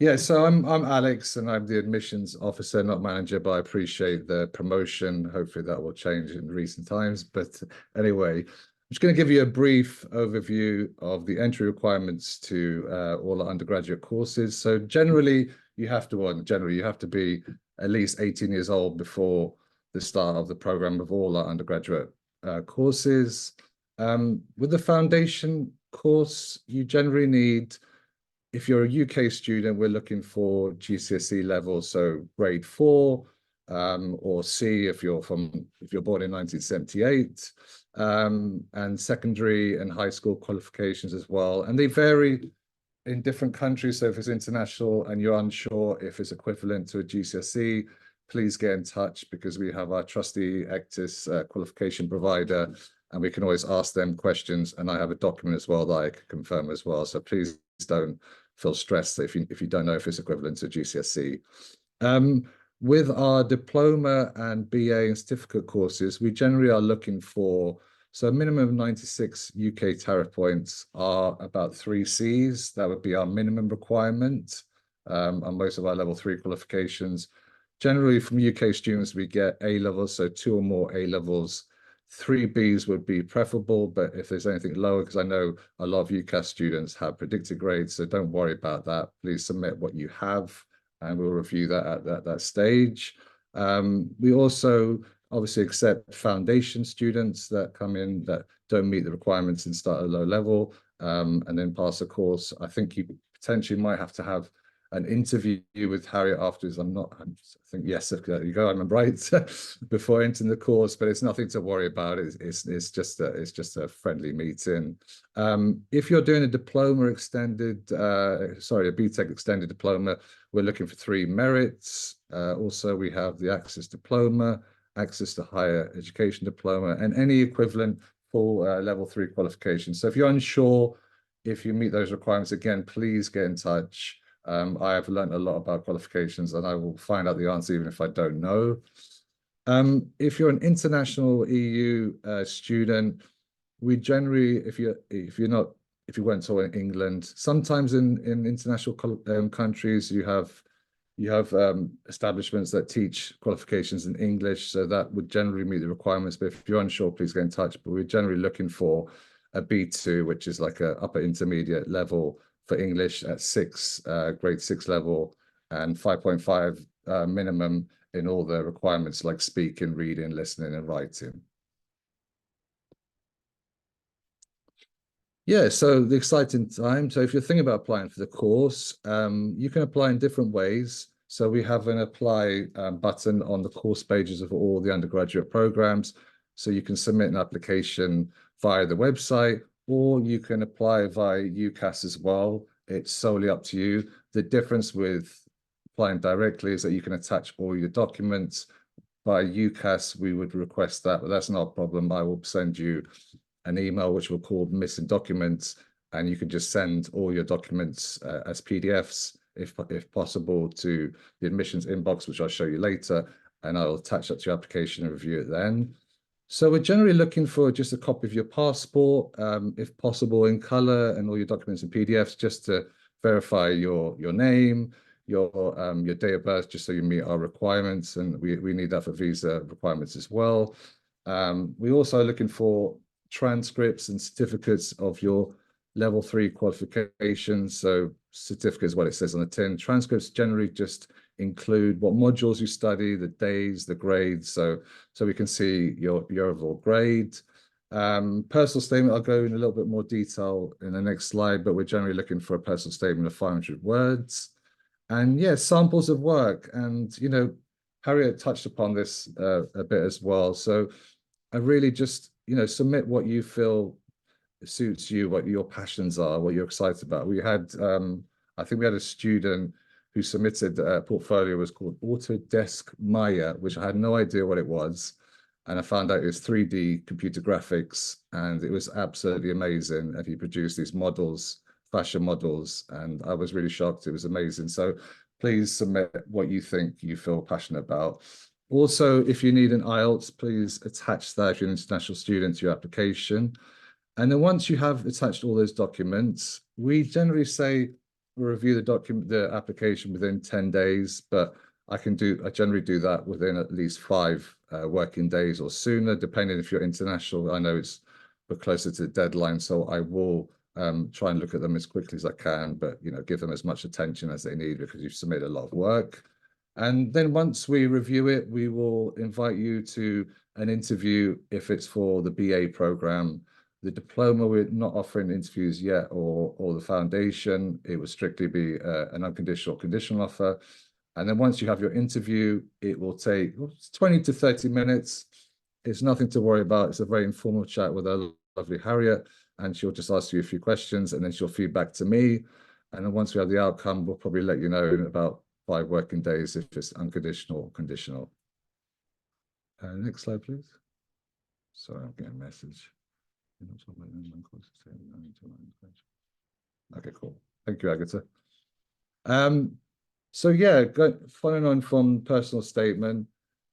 Yeah, so I'm Alex, and I'm the admissions officer, not manager, but I appreciate the promotion. Hopefully that will change in recent times. But anyway, I'm just going to give you a brief overview of the entry requirements to all our undergraduate courses. So generally, you have to be at least 18 years old before the start of the program of all our undergraduate courses. With the foundation course, you generally need, if you're a UK student, we're looking for GCSE level, so grade 4 or C if you're born in 1978, and secondary and high school qualifications as well. And they vary in different countries. So if it's international and you're unsure if it's equivalent to a GCSE, please get in touch, because we have our trusty ECTIS qualification provider, and we can always ask them questions. And I have a document as well that I can confirm as well. So please don't feel stressed if you don't know if it's equivalent to GCSE. With our diploma and BA and certificate courses, we generally are looking for, so a minimum of 96 UK tariff points are about 3 Cs. That would be our minimum requirement on most of our level 3 qualifications. Generally from UK students, we get A levels, so 2 or more A levels. 3 Bs would be preferable, but if there's anything lower, because I know a lot of UCAS students have predicted grades, so don't worry about that. Please submit what you have, and we'll review that at that stage. We also obviously accept foundation students that come in that don't meet the requirements and start at a low level, and then pass the course. I think you potentially might have to have an interview with Harriet afterwards. I think yes, there you go, I'm right, before entering the course, but it's nothing to worry about. It's just a friendly meeting. If you're doing a diploma extended, a BTEC extended diploma, we're looking for 3 merits. Also, we have the Access Diploma, Access to Higher Education Diploma, and any equivalent full level 3 qualification. So if you're unsure if you meet those requirements, again, please get in touch. I have learned a lot about qualifications, and I will find out the answer even if I don't know. If you're an international EU student, we generally, if you went to England, sometimes in international countries, you have establishments that teach qualifications in English, so that would generally meet the requirements. But if you're unsure, please get in touch. But we're generally looking for a B2, which is like a upper intermediate level for English at grade 6 level, and 5.5 minimum in all the requirements like speaking, reading, listening, and writing. Yeah, so the exciting time. So if you're thinking about applying for the course, you can apply in different ways. So we have an apply button on the course pages of all the undergraduate programs. So you can submit an application via the website, or you can apply via UCAS as well. It's solely up to you. The difference with applying directly is that you can attach all your documents. By UCAS, we would request that, but that's not a problem. I will send you an email which we'll call missing documents, and you can just send all your documents as PDFs, if possible, to the admissions inbox, which I'll show you later, and I'll attach that to your application and review it then. So we're generally looking for just a copy of your passport, if possible in color, and all your documents in PDFs, just to verify your name, your date of birth, just so you meet our requirements, and we need that for visa requirements as well. We also are looking for transcripts and certificates of your level 3 qualifications. So certificate is what it says on the tin. Transcripts generally just include what modules you study, the days, the grades, so we can see your overall grade. Personal statement, I'll go in a little bit more detail in the next slide, but we're generally looking for a personal statement of 500 words. And yeah, samples of work. And, Harriet touched upon this a bit as well. So I really just, submit what you feel suits you, what your passions are, what you're excited about. We had, I think we had a student who submitted a portfolio, was called Autodesk Maya, which I had no idea what it was. And I found out it was 3D computer graphics, and it was absolutely amazing. And he produced these models, fashion models, and I was really shocked. It was amazing. So please submit what you think you feel passionate about. Also, if you need an IELTS, please attach that if you're an international student to your application. And then once you have attached all those documents, we generally say we'll review the application within 10 days, but I generally do that within at least 5 working days or sooner, depending if you're international. I know we're closer to the deadline, so I will try and look at them as quickly as I can, but give them as much attention as they need, because you've submitted a lot of work. And then once we review it, we will invite you to an interview if it's for the BA program. The diploma, we're not offering interviews yet, or the foundation. It will strictly be an unconditional conditional offer. And then once you have your interview, it will take 20 to 30 minutes. It's nothing to worry about. It's a very informal chat with our lovely Harriet, and she'll just ask you a few questions, and then she'll feed back to me. And then once we have the outcome, we'll probably let you know in about 5 working days if it's unconditional or conditional. Next slide, please. Sorry, I'm getting a message. Okay, cool. Thank you, Agatha. So yeah, following on from personal statement,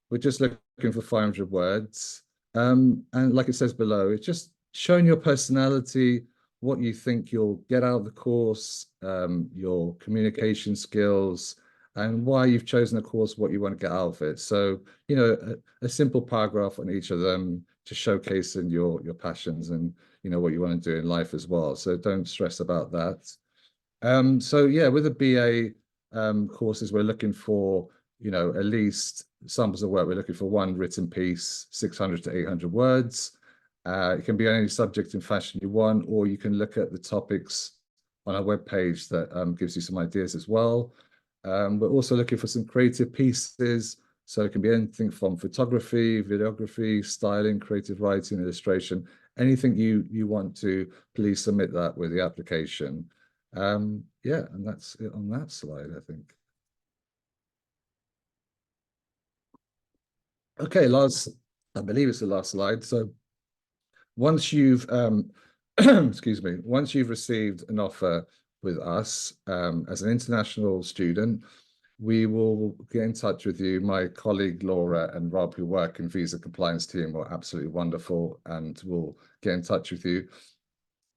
we're just looking for 500 words. And like it says below, it's just showing your personality, what you think you'll get out of the course, your communication skills, and why you've chosen the course, what you want to get out of it. So, a simple paragraph on each of them, just showcasing your passions and, what you want to do in life as well. So don't stress about that. So yeah, with the BA courses, we're looking for, at least samples of work. We're looking for 1 written piece, 600 to 800 words. It can be on any subject in fashion you want, or you can look at the topics on our webpage that gives you some ideas as well. We're also looking for some creative pieces. So it can be anything from photography, videography, styling, creative writing, illustration, anything you want to, please submit that with the application. Yeah, and that's it on that slide, I think. Okay, I believe it's the last slide. So once you've excuse me, once you've received an offer with us as an international student, we will get in touch with you. My colleague Laura and Rob, who work in visa compliance team, are absolutely wonderful and will get in touch with you.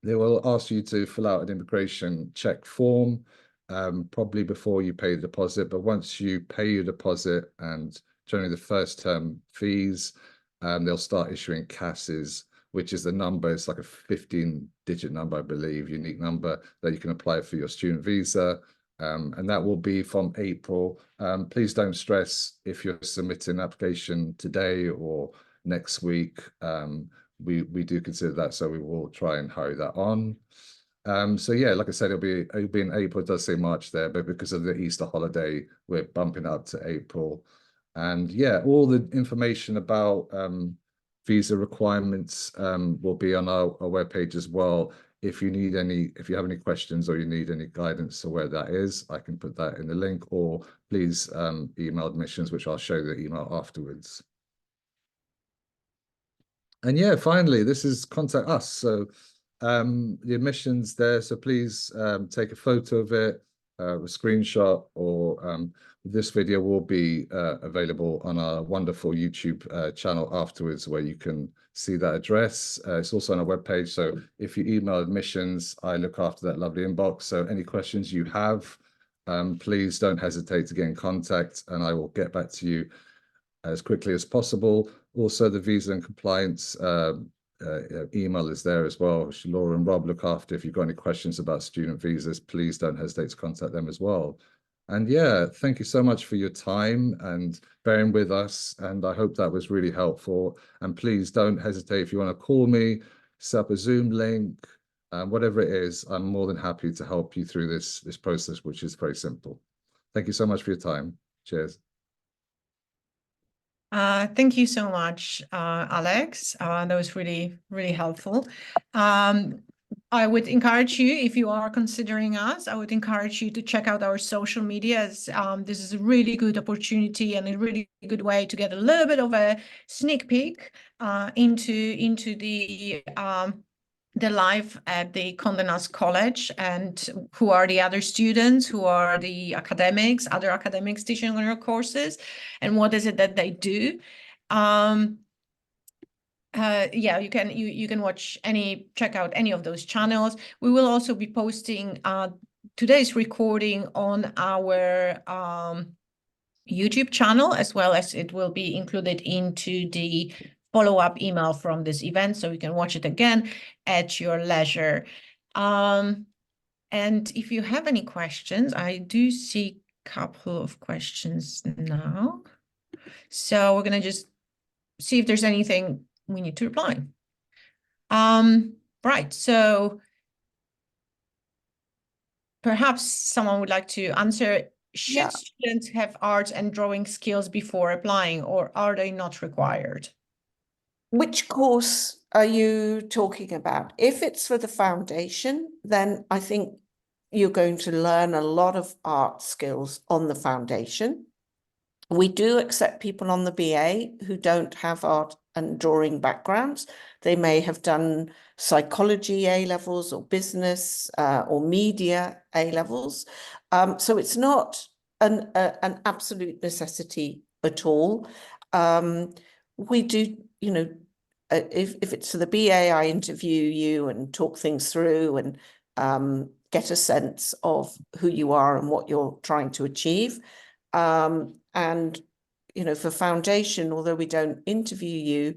They will ask you to fill out an immigration check form, probably before you pay the deposit. But once you pay your deposit and generally the first term fees, they'll start issuing CASs, which is the number. It's like a 15-digit number, I believe, unique number that you can apply for your student visa. And that will be from April. Please don't stress if you're submitting an application today or next week. We do consider that, so we will try and hurry that on. So yeah, like I said, it'll be in April. It does say March there, but because of the Easter holiday, we're bumping up to April. And yeah, all the information about visa requirements will be on our webpage as well. If you have any questions or you need any guidance to where that is, I can put that in the link, or please email admissions, which I'll show the email afterwards. And yeah, finally, this is contact us. So the admissions there, so please take a photo of it, a screenshot, or this video will be available on our wonderful YouTube channel afterwards, where you can see that address. It's also on our webpage. So if you email admissions, I look after that lovely inbox. So any questions you have, please don't hesitate to get in contact, and I will get back to you as quickly as possible. Also, the visa and compliance email is there as well, which Laura and Rob look after. If you've got any questions about student visas, please don't hesitate to contact them as well. And yeah, thank you so much for your time and bearing with us. And I hope that was really helpful. And please don't hesitate if you want to call me, set up a Zoom link, whatever it is. I'm more than happy to help you through this process, which is very simple. Thank you so much for your time. Cheers. Thank you so much, Alex. That was really, really helpful. I would encourage you, if you are considering us, I would encourage you to check out our social media. As, this is a really good opportunity and a really good way to get a little bit of a sneak peek into the life at the Condé Nast College, and who are the other students, who are the other academics teaching on your courses, and what is it that they do. Yeah, you can check out any of those channels. We will also be posting today's recording on our YouTube channel, as well as it will be included into the follow-up email from this event, so you can watch it again at your leisure. And if you have any questions, I do see a couple of questions now. So we're going to just see if there's anything we need to reply. Right, so perhaps someone would like to answer. Should students have art and drawing skills before applying, or are they not required? Which course are you talking about? If it's for the foundation, then I think you're going to learn a lot of art skills on the foundation. We do accept people on the BA who don't have art and drawing backgrounds. They may have done psychology A-levels or business or media A-levels. So it's not an absolute necessity at all. We do, you know, if it's for the BA, I interview you and talk things through and get a sense of who you are and what you're trying to achieve. And, you know, for foundation, although we don't interview you,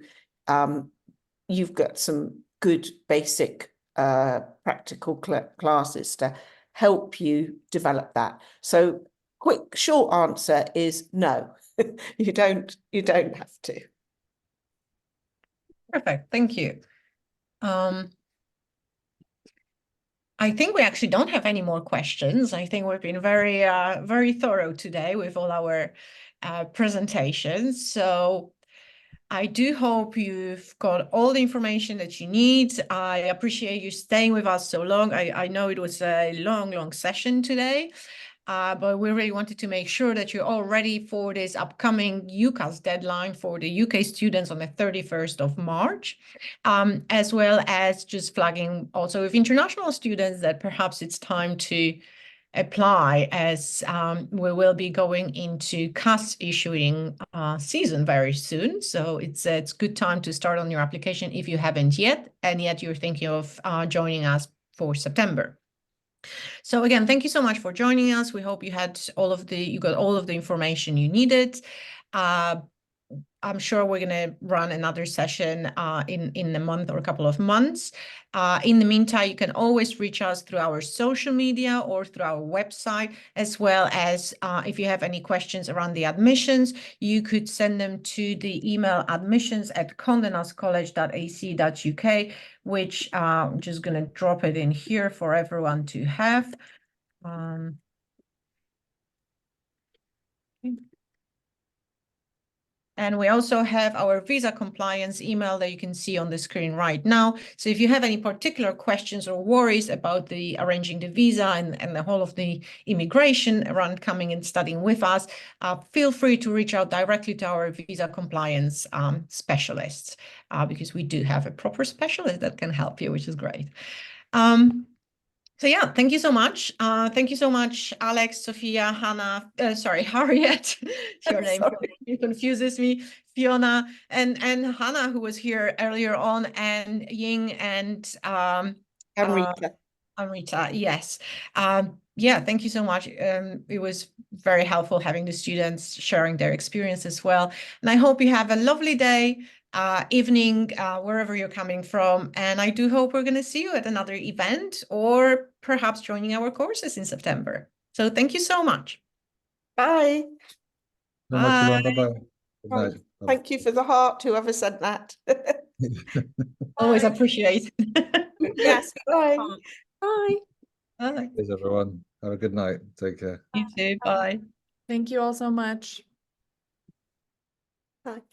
you've got some good basic practical classes to help you develop that. So quick, short answer is no, you don't have to. Perfect, thank you. I think we actually don't have any more questions. I think we've been very, very thorough today with all our presentations. So I do hope you've got all the information that you need. I appreciate you staying with us so long. I know it was a long, long session today. but we really wanted to make sure that you're all ready for this upcoming UCAS deadline for the UK students on the 31st of March, as well as just flagging also with international students that perhaps it's time to apply, as we will be going into CAS issuing season very soon. So it's good time to start on your application if you haven't yet, and yet you're thinking of joining us for September. So again, thank you so much for joining us. We hope you got all of the information you needed. I'm sure we're going to run another session in a month or a couple of months. In the meantime, you can always reach us through our social media or through our website, as well as if you have any questions around the admissions, you could send them to the email admissions@condenastcollege.ac.uk, which I'm just going to drop it in here for everyone to have. And we also have our visa compliance email that you can see on the screen right now. So if you have any particular questions or worries about the arranging the visa and the whole of the immigration around coming and studying with us, feel free to reach out directly to our visa compliance specialists, because we do have a proper specialist that can help you, which is great. So yeah, thank you so much. Thank you so much, Alex, Sophia, Hannah, sorry, Harriet, your name confuses me, Fiona, and Hannah, who was here earlier on, and Ying and Amrita, yes. Yeah, thank you so much. It was very helpful having the students sharing their experience as well. And I hope you have a lovely day, evening, wherever you're coming from. And I do hope we're going to see you at another event or perhaps joining our courses in September. So thank you so much. Bye. Bye. Bye. Good Bye. night. Thank you for the heart, whoever said that. Always appreciate. Yes. Bye. Bye. Bye. Cheers, everyone. Have a good night. Take care. You too. Bye. Thank you all so much. Bye.